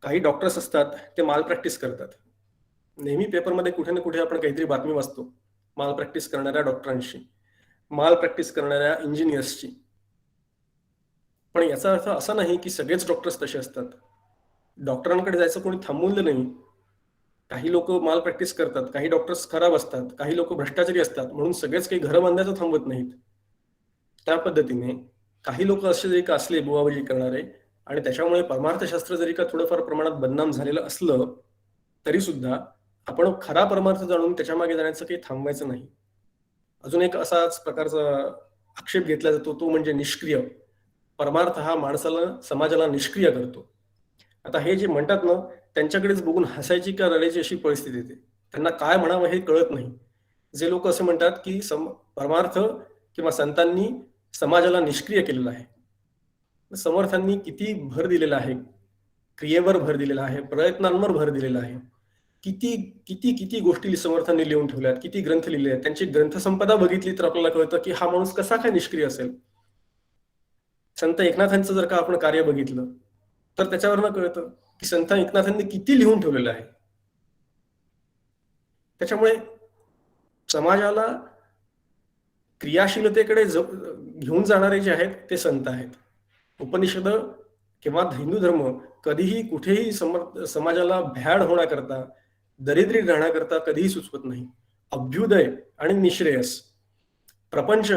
काही डॉक्टर्स असतात ते माल प्रॅक्टिस करतात. नेहमी पेपरमध्ये कुठे ना कुठे आपण काहीतरी बातमी वाचतो माल प्रॅक्टिस करणाऱ्या डॉक्टरांशी, माल प्रॅक्टिस करणाऱ्या इंजिनियर्सची. पण याचा अर्थ असा नाही की सगळेच डॉक्टर्स तसे असतात. डॉक्टरांकडे जायचं कोणी थांबवलं नाही. काही लोक माल प्रॅक्टिस करतात, काही डॉक्टर्स खराब असतात, काही लोक भ्रष्टाचारी असतात, म्हणून सगळेच काही घरं बांधायचं थांबवत नाहीत. त्या पद्धतीने काही लोक असे जरी का असले बुवाबाजी करणारे आणि त्याच्यामुळे परमार्थशास्त्र जरी का थोडंफार प्रमाणात बदनाम झालेलं असलं तरी सुद्धा आपण खरा परमार्थ जाणून त्याच्या मागे जाण्याचं काही थांबवायचं नाही. अजून एक असाच प्रकारचा आक्षेप घेतला जातो तो म्हणजे निष्क्रिय. परमार्थ हा माणसाला, समाजाला निष्क्रिय करतो. आता हे जे म्हणतात ना, त्यांच्याकडेच बघून हसायची का रडायची अशी परिस्थिती येते. त्यांना काय म्हणावं हे कळत नाही. जे लोक असे म्हणतात की परमार्थ किंवा संतांनी समाजाला निष्क्रिय केलेलं आहे, समर्थांनी किती भर दिलेला आहे, क्रियेवर भर दिलेला आहे, प्रयत्नांवर भर दिलेला आहे. किती किती किती गोष्टी समर्थांनी लिहून ठेवल्यात, किती ग्रंथ लिहिले आहेत. त्यांची ग्रंथसंपदा बघितली तर आपल्याला कळतं की हा माणूस कसा काय निष्क्रिय असेल. संत एकनाथांचं जर का आपण कार्य बघितलं तर त्याच्यावरनं कळतं की संत एकनाथांनी किती लिहून ठेवलेलं आहे. त्याच्यामुळे समाजाला क्रियाशीलतेकडे घेऊन जाणारे जे आहेत ते संत आहेत. उपनिषद किंवा हिंदू धर्म कधीही कुठेही समाजाला भ्याड होण्याकरता, दरिद्री राहण्याकरता कधीही सुचवत नाही. अभ्युदय आणि निश्रेयस, प्रपंच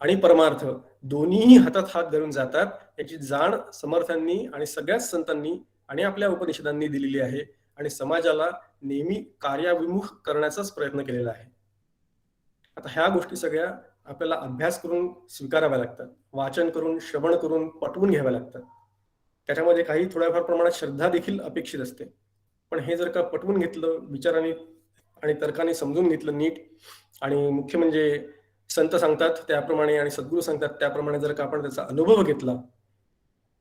आणि परमार्थ दोन्हीही हातात हात धरून जातात याची जाण समर्थांनी आणि सगळ्याच संतांनी आणि आपल्या उपनिषदांनी दिलेली आहे आणि समाजाला नेहमी कार्याभिमुख करण्याचाच प्रयत्न केलेला आहे. आता ह्या गोष्टी सगळ्या आपल्याला अभ्यास करून स्वीकाराव्या लागतात, वाचन करून, श्रवण करून पटवून घ्याव्या लागतात. त्याच्यामध्ये काही थोड्याफार प्रमाणात श्रद्धा देखील अपेक्षित असते. पण हे जर का पटवून घेतलं, विचाराने आणि तर्काने समजून घेतलं नीट, आणि मुख्य म्हणजे संत सांगतात त्याप्रमाणे आणि सद्गुरू सांगतात त्याप्रमाणे जर का आपण त्याचा अनुभव घेतला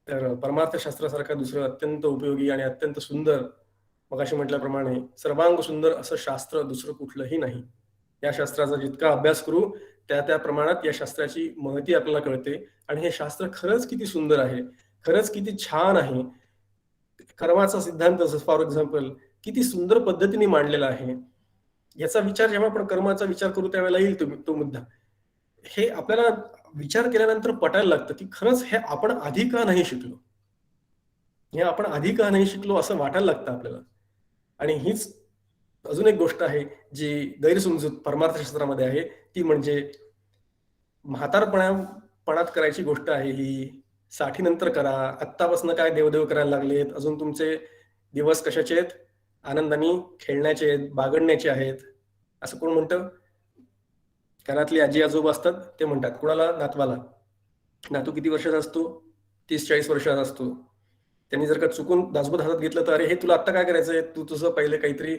तर परमार्थशास्त्रासारखा दुसरं अत्यंत उपयोगी आणि अत्यंत सुंदर, मगाशी म्हटल्याप्रमाणे सर्वांग सुंदर असं शास्त्र दुसरं कुठलंही नाही. या शास्त्राचा जितका अभ्यास करू त्या प्रमाणात या शास्त्राची महती आपल्याला कळते आणि हे शास्त्र खरंच किती सुंदर आहे, खरंच किती छान आहे. कर्माचा सिद्धांत फॉर एक्झाम्पल किती सुंदर पद्धतीने मांडलेला आहे. याचा विचार जेव्हा आपण कर्माचा विचार करू त्यावेळेला येईल तो मुद्दा. हे आपल्याला विचार केल्यानंतर पटायला लागतं की खरंच हे आपण आधी का नाही शिकलो, हे आपण आधी का नाही शिकलो असं वाटायला लागतं आपल्याला. आणि हीच अजून एक गोष्ट आहे जी गैरसमजूत परमार्थशास्त्रामध्ये आहे, ती म्हणजे म्हातारपणात करायची गोष्ट आहे ही. 60 नंतर करा, आत्तापासून काय देवदेव करायला लागलेत, अजून तुमचे दिवस कशाचे आहेत, आनंदाने खेळण्याचे आहेत, बागडण्याचे आहेत, असं कोण म्हणतं? घरातली आजी आजोबा असतात ते म्हणतात. कुणाला? नातवाला. नातू किती वर्षाचा असतो? 30-40 वर्षाचा असतो. त्यांनी जर का चुकून दासबोध हातात घेतलं तर अरे हे तुला आत्ता काय करायचंय, तू तुझं पहिले काहीतरी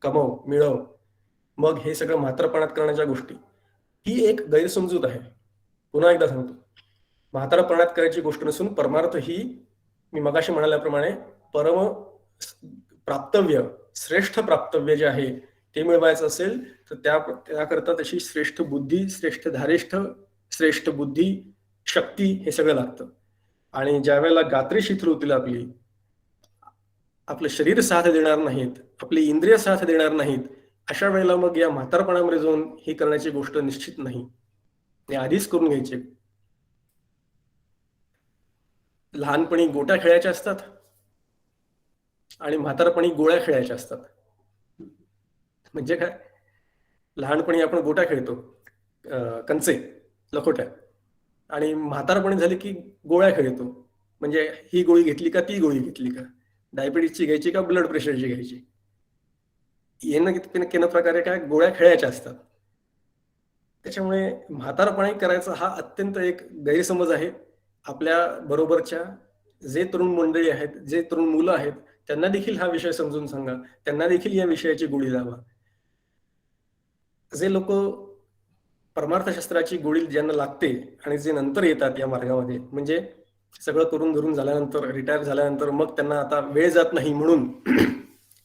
कमव, मिळव, मग हे सगळं म्हातारपणात करण्याच्या गोष्टी. ही एक गैरसमजूत आहे. पुन्हा एकदा सांगतो, म्हातारपणात करायची गोष्ट नसून परमार्थ ही मी मगाशी म्हणाल्याप्रमाणे परम प्राप्तव्य, श्रेष्ठ प्राप्तव्य जे आहे ते मिळवायचं असेल तर त्याकरता तशी श्रेष्ठ बुद्धी, श्रेष्ठ धारिष्ठ, श्रेष्ठ बुद्धी, शक्ती हे सगळं लागतं. आणि ज्या वेळेला गात्री शिथिल होतील आपली, आपलं शरीर साथ देणार नाहीत, आपली इंद्रिय साथ देणार नाहीत, अशा वेळेला मग या म्हातारपणामध्ये जाऊन ही करण्याची गोष्ट निश्चित नाही, हे आधीच करून घ्यायचे. लहानपणी गोट्या खेळायच्या असतात आणि म्हातारपणी गोळ्या खेळायच्या असतात. म्हणजे काय? लहानपणी आपण गोट्या खेळतो, कंचे, लखोट्या, आणि म्हातारपणी झाली की गोळ्या खेळतो. म्हणजे ही गोळी घेतली का ती गोळी घेतली का, डायबिटीसची घ्यायची का ब्लड प्रेशरची घ्यायची, येणं प्रकारे काय गोळ्या खेळायच्या असतात. त्याच्यामुळे म्हातारपणी करायचा हा अत्यंत एक गैरसमज आहे. आपल्या बरोबरच्या जे तरुण मंडळी आहेत, जे तरुण मुलं आहेत, त्यांना देखील हा विषय समजून सांगा, त्यांना देखील या विषयाची गोळी लावा. जे लोक परमार्थशास्त्राची गोळी ज्यांना लागते आणि जे नंतर येतात या मार्गामध्ये, म्हणजे सगळं करून धरून झाल्यानंतर, रिटायर झाल्यानंतर मग त्यांना आता वेळ जात नाही म्हणून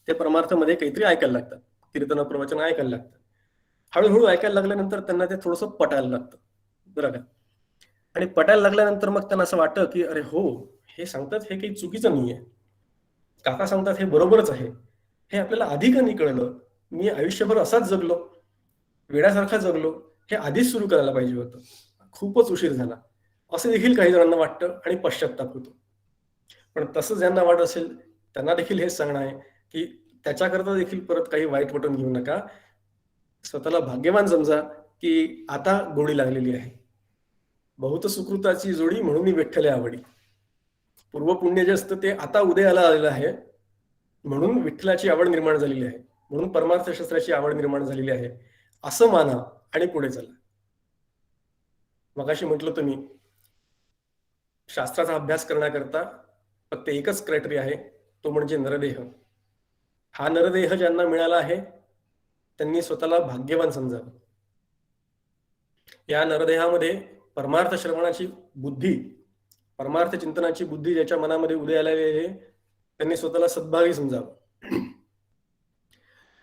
ते परमार्थमध्ये काहीतरी ऐकायला लागतात, कीर्तन प्रवचन ऐकायला लागतात. हळूहळू ऐकायला लागल्यानंतर त्यांना ते थोडंसं पटायला लागतं, बरं का. आणि पटायला लागल्यानंतर मग त्यांना असं वाटतं की अरे हो, हे सांगतात हे काही चुकीचं नाहीये, काका सांगतात हे बरोबरच आहे, हे आपल्याला आधी का नाही कळलं, मी आयुष्यभर असाच जगलो, वेड्यासारखा जगलो, हे आधीच सुरू करायला पाहिजे होतं, खूपच उशीर झाला, असं देखील काही जणांना वाटतं आणि पश्चात्ताप होतो. पण तसं ज्यांना वाटत असेल त्यांना देखील हेच सांगणं आहे की त्याच्याकरता देखील परत काही वाईट वाटून घेऊ नका. स्वतःला भाग्यवान समजा की आता गोडी लागलेली आहे. बहुत सुकृताची जोडी म्हणून मी विठ्ठले आवडी. पूर्वपुण्य जे असतं ते आता उदयाला आलेलं आहे, म्हणून विठ्ठलाची आवड निर्माण झालेली आहे, म्हणून परमार्थशास्त्राची आवड निर्माण झालेली आहे, असं माना आणि पुढे चला. मगाशी म्हटलं तुम्ही, शास्त्राचा अभ्यास करण्याकरता फक्त एकच क्रायटेरिया आहे, तो म्हणजे नरदेह. हा नरदेह ज्यांना मिळाला आहे त्यांनी स्वतःला भाग्यवान समजावं. या नरदेहामध्ये परमार्थ श्रवणाची बुद्धी परमार्थ चिंतनाची बुद्धी ज्याच्या मनामध्ये उदयाला आहे त्यांनी स्वतःला सद्भागी समजावं.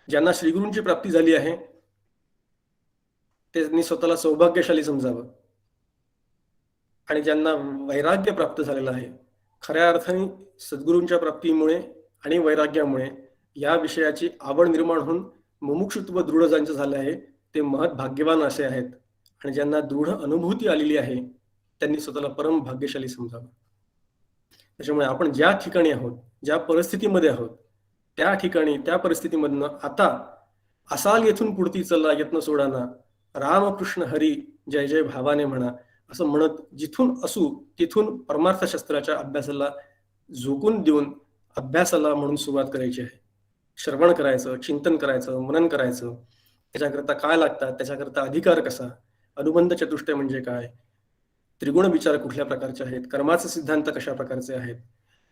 ज्यांना श्रीगुरूंची प्राप्ती झाली आहे त्यांनी स्वतःला सौभाग्यशाली समजावं. आणि ज्यांना वैराग्य प्राप्त झालेलं आहे, खऱ्या अर्थाने सद्गुरूंच्या प्राप्तीमुळे आणि वैराग्यामुळे या विषयाची आवड निर्माण होऊन मुमुक्षुत्व दृढ ज्यांचं झालं आहे ते महत् भाग्यवान असे आहेत. आणि ज्यांना दृढ अनुभूती आलेली आहे त्यांनी स्वतःला परम भाग्यशाली समजावं. त्याच्यामुळे आपण ज्या ठिकाणी आहोत, ज्या परिस्थितीमध्ये आहोत, त्या ठिकाणी त्या परिस्थितीमधनं आता असाल येथून पुढती चला यत्न सोडाना, रामकृष्ण हरी जय जय भावाने म्हणा, असं म्हणत जिथून असू तिथून परमार्थशास्त्राच्या अभ्यासाला झोकून देऊन अभ्यासाला म्हणून सुरुवात करायची आहे. श्रवण करायचं, चिंतन करायचं, मनन करायचं. त्याच्याकरता काय लागतात, त्याच्याकरता अधिकार कसा, अनुबंध चतुष्टय म्हणजे काय, त्रिगुण विचार कुठल्या प्रकारचे आहेत, कर्माचे सिद्धांत कशा प्रकारचे आहेत,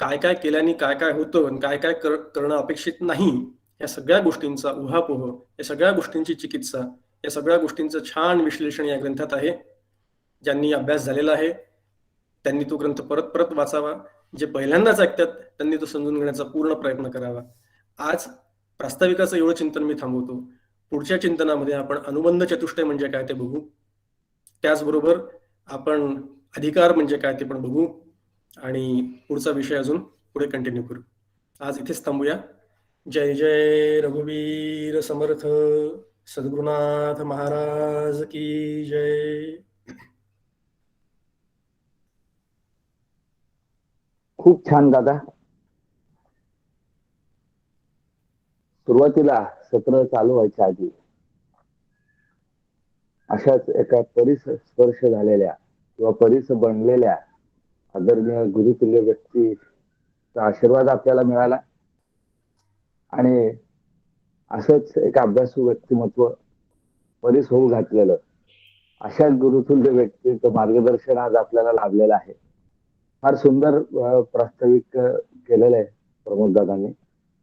काय काय केल्याने काय काय होतं आणि काय काय करणं अपेक्षित नाही, या सगळ्या गोष्टींचा उहापोह, या सगळ्या गोष्टींची चिकित्सा, या सगळ्या गोष्टींचं छान विश्लेषण या ग्रंथात आहे. ज्यांनी अभ्यास झालेला आहे त्यांनी तो ग्रंथ परत परत वाचावा. जे पहिल्यांदाच ऐकतात त्यांनी तो समजून घेण्याचा पूर्ण प्रयत्न करावा. आज प्रास्ताविकाचं एवढं चिंतन मी थांबवतो. पुढच्या चिंतनामध्ये आपण अनुबंध चतुष्टय म्हणजे काय ते बघू. त्याचबरोबर आपण अधिकार म्हणजे काय ते पण बघू आणि पुढचा विषय अजून पुढे कंटिन्यू करू. आज इथेच थांबूया. जय जय रघुवीर समर्थ सद्गुरुनाथ महाराज की जय. खूप छान दादा. सुरुवातीला सत्र चालू व्हायच्या आधी अशाच एका परिस्पर्श झालेल्या किंवा परिस बनलेल्या आदरणीय गुरुतुल्य व्यक्तीचा आशीर्वाद आपल्याला मिळाला आणि असंच एक अभ्यासू व्यक्तिमत्व परिस होऊ घातलेलं अशा गुरुतुल्य व्यक्तीचं मार्गदर्शन आज आपल्याला लाभलेलं आहे. फार सुंदर प्रास्ताविक केलेलं आहे प्रमोद दादांनी.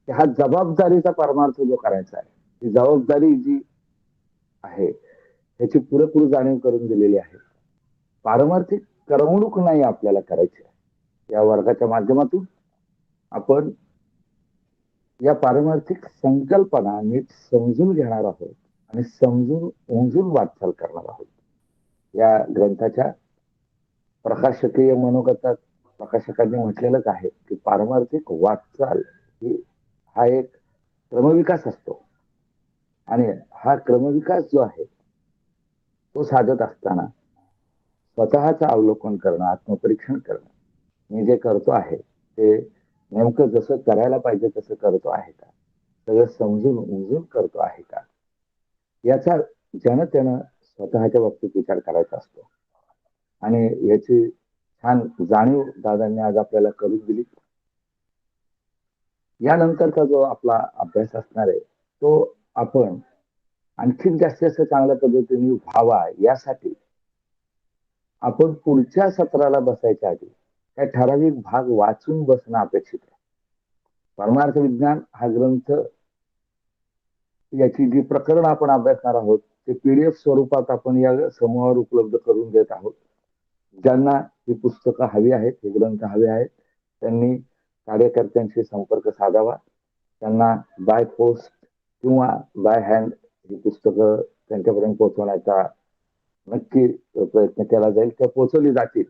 हा जबाबदारीचा परमार्थ जो करायचा आहे, ही जबाबदारी जी आहे त्याची पुरेपूर जाणीव करून दिलेली आहे. पारमार्थिक करमणूक नाही आपल्याला करायची. या वर्गाच्या माध्यमातून आपण या पारमार्थिक संकल्पना नीट समजून घेणार आहोत आणि समजून उमजून वाटचाल करणार आहोत. या ग्रंथाच्या प्रकाशकीय मनोगतात प्रकाशकांनी म्हटलेलंच आहे की पारमार्थिक वाटचाल ही हा एक क्रमविकास असतो आणि हा क्रमविकास जो आहे तो साधत असताना स्वतःचं अवलोकन करणं, आत्मपरीक्षण करणं, मी जे करतो आहे ते नेमकं जसं करायला पाहिजे तसं करतो आहे का, सगळं समजून उमजून करतो आहे का, याचा ज्यानं त्यानं स्वतःच्या बाबतीत विचार करायचा असतो. आणि याची छान जाणीव दादांनी आज आपल्याला करून दिली. यानंतरचा जो आपला अभ्यास असणार आहे तो आपण आणखीन जास्तीत जास्त चांगल्या पद्धतीने व्हावा यासाठी आपण पुढच्या सत्राला बसायच्या आधी काही ठराविक भाग वाचून बसणं अपेक्षित आहे. परमार्थ विज्ञान हा ग्रंथ याची जी प्रकरण आपण अभ्यासणार आहोत ते PDF स्वरूपात आपण या समूहावर उपलब्ध करून देत आहोत. ज्यांना ही पुस्तकं हवी आहेत, हे ग्रंथ हवे आहेत, त्यांनी कार्यकर्त्यांशी संपर्क साधावा. त्यांना बाय पोस्ट किंवा बाय हँड ही पुस्तकं त्यांच्यापर्यंत पोहोचवण्याचा नक्की प्रयत्न केला जाईल. त्या पोहोचवली जातील.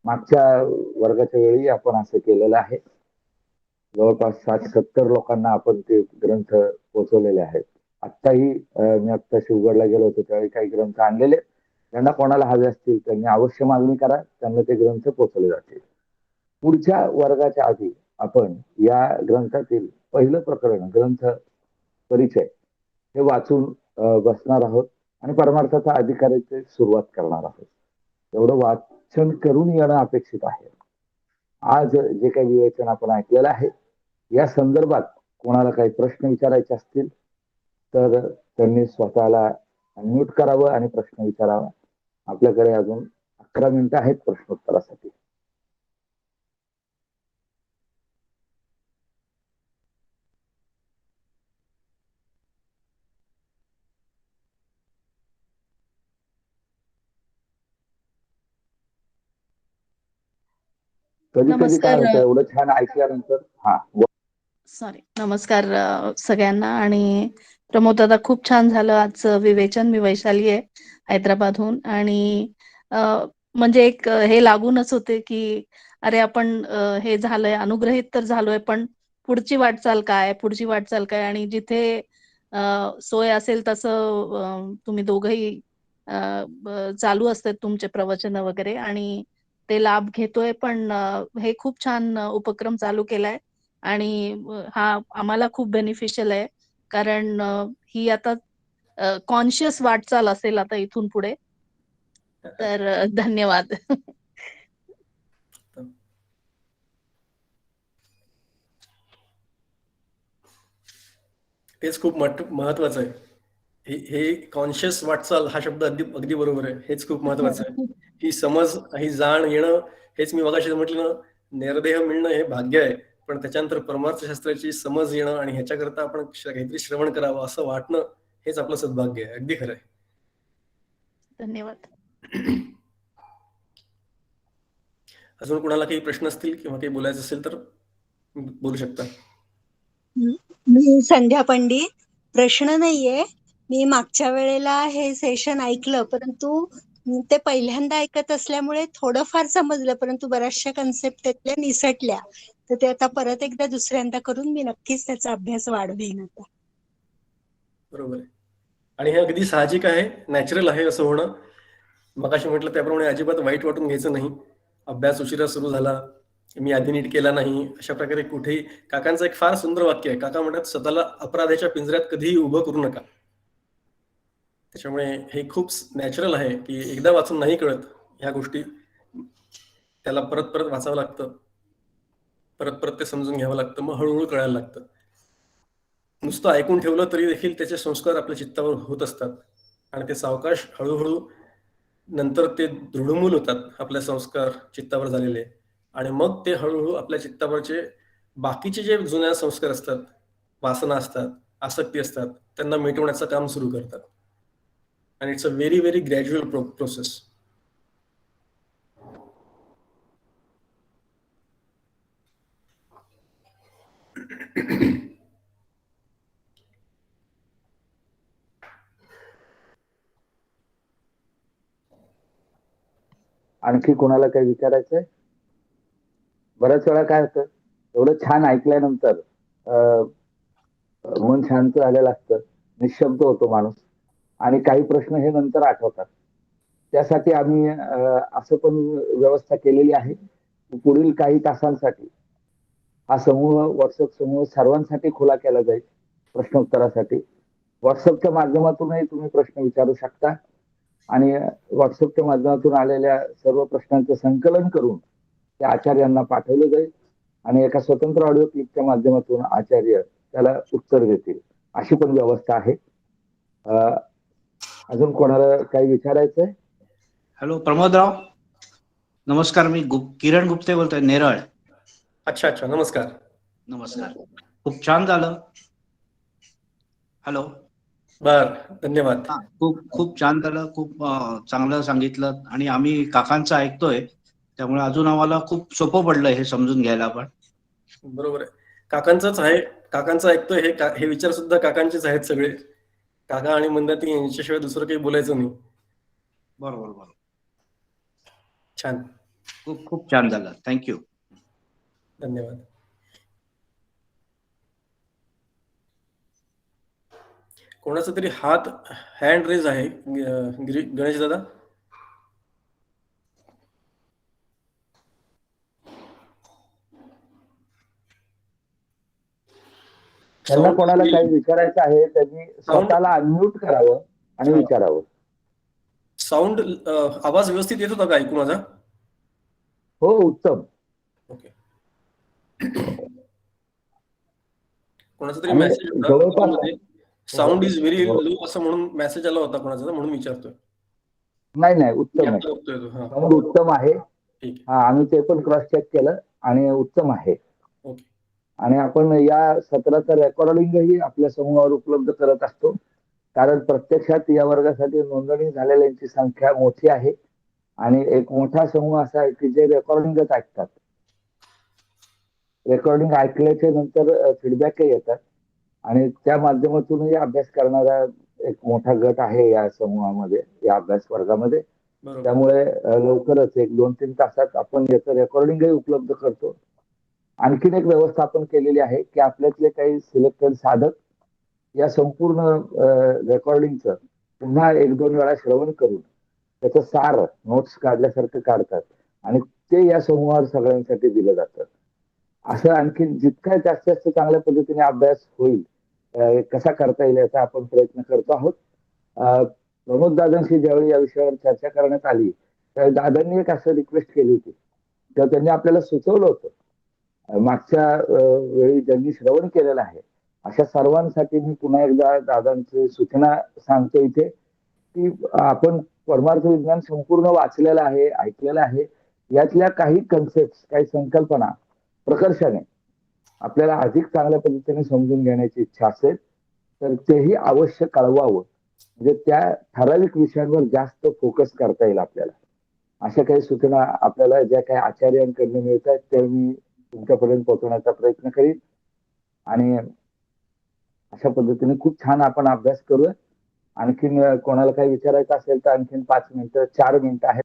मागच्या वर्गाच्या वेळी आपण असं केलेलं आहे. जवळपास 60-70 लोकांना आपण ते ग्रंथ पोहोचवलेले आहेत. आत्ताही मी आत्ताशी उघडला गेलो होतो त्यावेळी काही ग्रंथ आणलेले. त्यांना कोणाला हवे असतील त्यांनी अवश्य मागणी करा, त्यांना ते ग्रंथ पोहोचवले जातील. पुढच्या वर्गाच्या आधी आपण या ग्रंथातील पहिलं प्रकरण ग्रंथ परिचय हे वाचून बसणार आहोत आणि परमार्थाचा अधिकाराची सुरुवात करणार आहोत. एवढं वाचन करून येणं अपेक्षित आहे. आज जे काही विवेचन आपण ऐकलेलं आहे या संदर्भात कोणाला काही प्रश्न विचारायचे असतील तर त्यांनी स्वतःला अनम्यूट करावं आणि प्रश्न विचारावा. आपल्याकडे अजून 11 मिनिटं आहेत प्रश्नोत्तरासाठी. कधी कधी काय नमस्कार होतं एवढं छान ऐकल्यानंतर हा सॉरी नमस्कार सगळ्यांना. आणि प्रमोद दादा, खूप छान झालं आजचं विवेचन. मी वैशाली आहे हैदराबादहून. आणि म्हणजे एक हे लागूनच होते की अरे आपण हे झालंय, अनुग्रहित तर झालोय, पण पुढची वाटचाल काय. आणि जिथे सोय असेल तसं तुम्ही दोघंही चालू असतात तुमचे प्रवचन वगैरे, आणि ते लाभ घेतोय. पण हे खूप छान उपक्रम चालू केलाय आणि हा आम्हाला खूप बेनिफिशियल आहे. कारण ही आता कॉन्शियस वाटचाल असेल आता इथून पुढे. तर धन्यवाद. तेच खूप महत्वाचं आहे. हे कॉन्शियस वाटचाल हा शब्द अगदी अगदी बरोबर आहे. हेच खूप महत्वाचं आहे. ही समज, ही जाण येणं, हेच मी मगाशी म्हटलं ना, निर्देह मिळणं हे भाग्य आहे. पण त्याच्यानंतर परमार्थशास्त्राची समज येणं आणि ह्याच्याकरता आपण काहीतरी श्रवण करावं असं वाटणं, हेच आपलं सद्भाग्य आहे. अगदी खरं आहे. धन्यवाद. अजून कोणाला काही प्रश्न असतील किंवा काही बोलायचं असेल तर बोलू शकता. मी संध्या पंडित. प्रश्न नाहीये. मी मागच्या वेळेला हे सेशन ऐकलं, परंतु ते पहिल्यांदा ऐकत असल्यामुळे थोडंफार समजलं, परंतु बऱ्याचशा कन्सेप्ट त्यातल्या निसटल्या. तर ते आता परत एकदा दुसऱ्यांदा करून मी नक्कीच त्याचा अभ्यास वाढवेन आता. बरोबर आहे. आणि हे अगदी साहजिक आहे, नॅचरल आहे असं होणं. मगाशी म्हटलं त्याप्रमाणे अजिबात वाईट वाटून घ्यायचं नाही. अभ्यास उशिरा सुरू झाला, मी आधी नीट केला नाही, अशा प्रकारे कुठेही. काकांचं एक फार सुंदर वाक्य आहे. काका म्हणतात, स्वतःला अपराधाच्या पिंजऱ्यात कधीही उभं करू नका. त्याच्यामुळे हे खूप नॅचरल आहे की एकदा वाचून नाही कळत ह्या गोष्टी, त्याला परत परत वाचावं लागतं, परत परत ते समजून घ्यावं लागतं, मग हळूहळू कळायला लागतं. नुसतं ऐकून ठेवलं तरी देखील त्याचे संस्कार आपल्या चित्तावर होत असतात आणि ते सावकाश हळूहळू नंतर ते दृढमूल होतात आपले संस्कार चित्तावर झालेले. आणि मग ते हळूहळू आपल्या चित्तावरचे बाकीचे जे जुन्या संस्कार असतात, वासना असतात, आसक्ती असतात, त्यांना मिटवण्याचं काम सुरू करतात. आणि it's a very very gradual process. आणखी कोणाला काही विचारायचंय? बऱ्याच वेळा काय होतं, एवढं छान ऐकल्यानंतर मन शांत झालेलं असतं, निशब्द होतो माणूस, आणि काही प्रश्न हे नंतर आठवतात. त्यासाठी आम्ही असं पण व्यवस्था केलेली आहे की पुढील काही तासांसाठी हा समूह, व्हॉट्सअप समूह सर्वांसाठी खुला केला जाईल प्रश्नोत्तरासाठी. व्हॉट्सअपच्या माध्यमातूनही तुम्ही प्रश्न विचारू शकता आणि व्हॉट्सअपच्या माध्यमातून आलेल्या सर्व प्रश्नांचं संकलन करून त्या आचार्यांना पाठवलं जाईल आणि एका स्वतंत्र ऑडिओ क्लिपच्या माध्यमातून आचार्य त्याला उत्तर देतील, अशी पण व्यवस्था आहे. अजून कोणाला काही विचारायचंय? हॅलो प्रमोदराव, नमस्कार. मी किरण गुप्ते बोलतोय, नेरळ. अच्छा अच्छा, नमस्कार. नमस्कार. खूप छान झालं. हॅलो. बर, धन्यवाद. खूप खूप छान झालं. खूप चांगलं सांगितलं आणि आम्ही काकांचं ऐकतोय, त्यामुळे अजून आम्हाला खूप सोपं पडलं हे समजून घ्यायला. पण बरोबर आहे, काकांचंच आहे. काकांचं ऐकतोय हे विचार सुद्धा काकांचेच आहेत सगळे. काका आणि मंदाती यांच्याशिवाय दुसरं काही बोलायचं नाही. बरोबर बरोबर. छान, खूप खूप छान झालं. थँक्यू. धन्यवाद. कोणाचा तरी हात हँड रेज आहे, गणेश दादा. त्यांना कोणाला काही विचारायचं आहे त्यांनी स्वतःला अनम्यूट करावं आणि विचारावं. साऊंड, आवाज व्यवस्थित येत होता का ऐकू माझा? हो, उत्तम. ओके. कोणाचा तरी मेसेज होता, साऊंड इज व्हेरी लो असं म्हणून मेसेज आला होता कोणाचा, म्हणून विचारतोय. नाही नाही, उत्तम आहे, साऊंड उत्तम आहे. हा, आम्ही ते पण क्रॉस चेक केलं आणि उत्तम आहे. ओके. आणि आपण या सत्राचं रेकॉर्डिंगही आपल्या समूहावर उपलब्ध करत असतो, कारण प्रत्यक्षात या वर्गासाठी नोंदणी झालेल्यांची संख्या मोठी आहे आणि एक मोठा समूह असा आहे की जे रेकॉर्डिंगच ऐकतात. रेकॉर्डिंग ऐकल्याच्या नंतर फीडबॅकही येतात आणि त्या माध्यमातूनही अभ्यास करणारा एक मोठा गट आहे या समूहामध्ये, या अभ्यास वर्गामध्ये. बरोबर. त्यामुळे लवकरच 1-2-3 तासात आपण याचं रेकॉर्डिंगही उपलब्ध करतो. आणखीन एक व्यवस्था आपण केलेली आहे की आपल्यातले काही सिलेक्टेड साधक या संपूर्ण रेकॉर्डिंगचं पुन्हा 1-2 वेळा श्रवण करून त्याचं सार नोट्स काढल्यासारखं काढतात आणि ते या समूहावर सगळ्यांसाठी दिलं जातं. असं आणखी जितका जास्त चांगल्या पद्धतीने अभ्यास होईल कसा करता येईल याचा आपण प्रयत्न करतो आहोत. प्रमोद दादांशी ज्यावेळी या विषयावर चर्चा करण्यात आली त्यावेळी दादांनी एक असं रिक्वेस्ट केली होती तेव्हा त्यांनी आपल्याला सुचवलं होतं मागच्या वेळी ज्यांनी श्रवण केलेलं आहे अशा सर्वांसाठी मी पुन्हा एकदा दादांची सूचना सांगतो इथे की आपण परमार्थ विज्ञान संपूर्ण वाचलेलं आहे, ऐकलेलं आहे. यातल्या काही कन्सेप्ट, काही संकल्पना प्रकर्षाने आपल्याला अधिक चांगल्या पद्धतीने समजून घेण्याची इच्छा असेल तर तेही अवश्य कळवावं, म्हणजे त्या ठराविक विषयांवर जास्त फोकस करता येईल आपल्याला. अशा काही सूचना आपल्याला ज्या काही आचार्यांकडून मिळत आहेत त्या मी तुमच्यापर्यंत पोहोचवण्याचा प्रयत्न करीन आणि अशा पद्धतीने खूप छान आपण अभ्यास करूया. आणखीन कोणाला काही विचारायचं असेल तर आणखीन 5 मिनिटं 4 मिनिटं आहेत.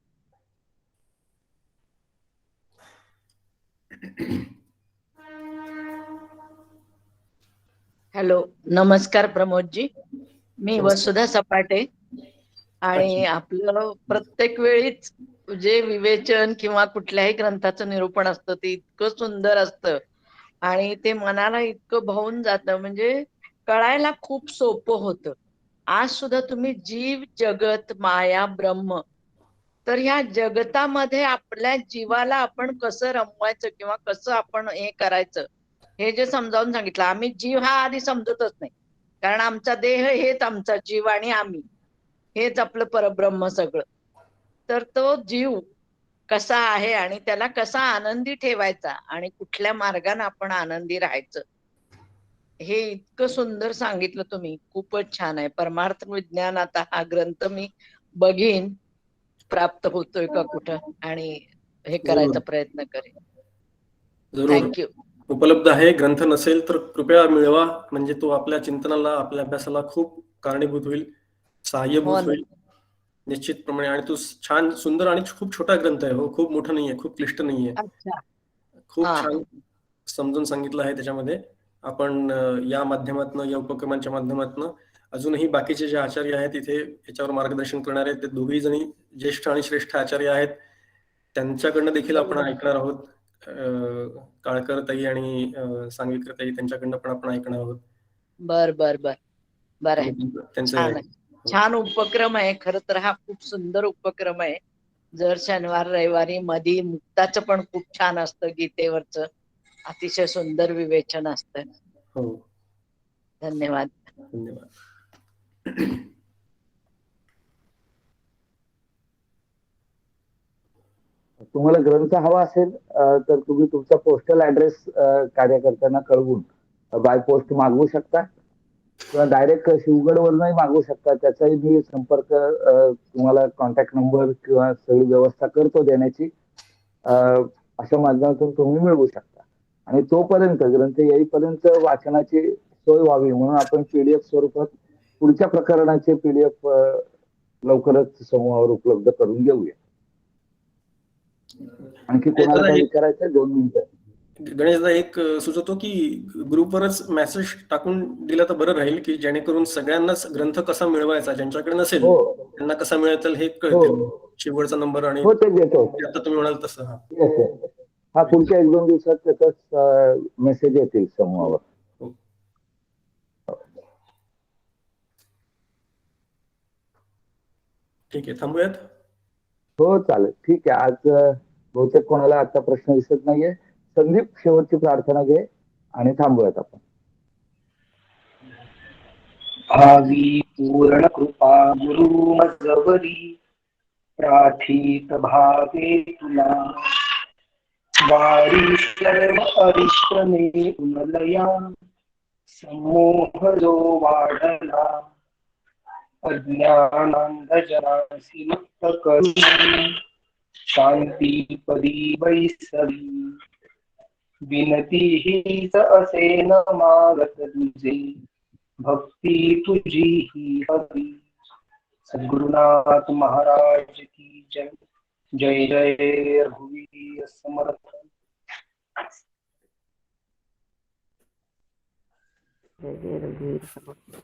हॅलो, नमस्कार प्रमोदजी. मी नमस्कार. वसुधा सपाटे आणि आपलं प्रत्येक वेळीच जे विवेचन किंवा कुठल्याही ग्रंथाचं निरूपण असतं ते इतकं सुंदर असतं आणि ते मनाला इतकं भावून जातं, म्हणजे कळायला खूप सोपं होतं. आज सुद्धा तुम्ही जीव, जगत, माया, ब्रह्म, तर ह्या जगतामध्ये आपल्या जीवाला आपण कसं रमवायचं किंवा कसं आपण हे करायचं हे जे समजावून सांगितलं. आम्ही जीव हा आधी समजतच नाही, कारण आमचा देह हेच आमचा जीव आणि आम्ही हेच आपलं परब्रह्म सगळं. तर तो जीव कसा आहे आणि त्याला कसा आनंदी ठेवायचा आणि कुठल्या मार्गाने आपण आनंदी राहायचं हे इतकं सुंदर सांगितलं तुम्ही. खूपच छान आहे. परमार्थ विज्ञान आता हा ग्रंथ मी बघीन प्राप्त होतोय का कुठं आणि हे करायचा प्रयत्न करेन. जरूर थँक्यू. उपलब्ध आहे. ग्रंथ नसेल तर कृपया मिळवा, म्हणजे तो आपल्या चिंतनाला, आपल्या अभ्यासाला खूप कारणीभूत होईल, हो सहाय्यभूत ना. होईल निश्चितप्रमाणे. आणि तो छान, सुंदर आणि खूप छोटा ग्रंथ आहे. हो, खूप मोठा नाहीये, खूप क्लिष्ट नाहीये. अच्छा. खूप हा. छान समजून सांगितलं आहे त्याच्यामध्ये. आपण या माध्यमातून, या उपक्रमांच्या माध्यमातून अजूनही बाकीचे जे आचार्य आहेत इथे याच्यावर मार्गदर्शन करणारे ते दोघेही जणी ज्येष्ठ आणि श्रेष्ठ आचार्य आहेत, त्यांच्याकडनं देखील आपण ऐकणार आहोत. काळकर ताई आणि सांगवीकर ताई, त्यांच्याकडनं पण आपण ऐकणार आहोत. बर बर बर बर आहे. त्यांचं छान आहे. छान उपक्रम आहे. खर तर हा खूप सुंदर उपक्रम आहे. जर शनिवार रविवारी मधी मुक्ताचं पण खूप छान असतं, गीतेवरचं अतिशय सुंदर विवेचन असतं. हो, धन्यवाद. धन्यवाद. तुम्हाला ग्रंथ हवा असेल तर तुम्ही तुमचा पोस्टल ऍड्रेस कार्यकर्त्यांना कळवून बाय पोस्ट मागवू शकता किंवा डायरेक्ट शिवगडवरूनही मागवू शकता. त्याचाही मी संपर्क तुम्हाला कॉन्टॅक्ट नंबर किंवा सगळी व्यवस्था करतो देण्याची. अशा माध्यमातून तुम्ही मिळवू शकता आणि तोपर्यंत ग्रंथ येईपर्यंत वाचनाची सोय व्हावी म्हणून आपण पीडीएफ स्वरूपात पुढच्या प्रकरणाचे पीडीएफ लवकरच समूहावर उपलब्ध करून घेऊया. आणखी कोणाला काही विचारायचं? 2 मिनिटं. गणेशदा, एक सुचवतो की ग्रुपवरच मेसेज टाकून दिला तर बरं राहील, की जेणेकरून सगळ्यांनाच ग्रंथ कसा मिळवायचा, ज्यांच्याकडे नसेल त्यांना कसा मिळेल हे कळतील. शेवटचा नंबर आणि हो, ते देतो. आता तुम्ही म्हणाल तसं. हा पुढच्या 1-2 दिवसात त्याचाच मेसेज येतील समूहावर. ठीक आहे, थांबूयात. हो चालेल, ठीक आहे. आज बहुतेक कोणाला आता प्रश्न दिसत नाहीये. संदीप, शेवटची प्रार्थना घे आणि थांबूयात आपण. भावी पूर्ण कृपा गुरु मजवरी प्रार्थित भावे तुला वारी सर्व अरिष्ट उनलया समोह जो वाढला अज्ञानांधजनासी मुक्त करून शांती पदी बैसवी विनती हीच असे न मागत तुझे, भक्ती तुझी ही हवी. सद्गुरुनाथ महाराज की जय. जय जय रघुवीर समर्थ. जय जय रघुवीर समर्थ.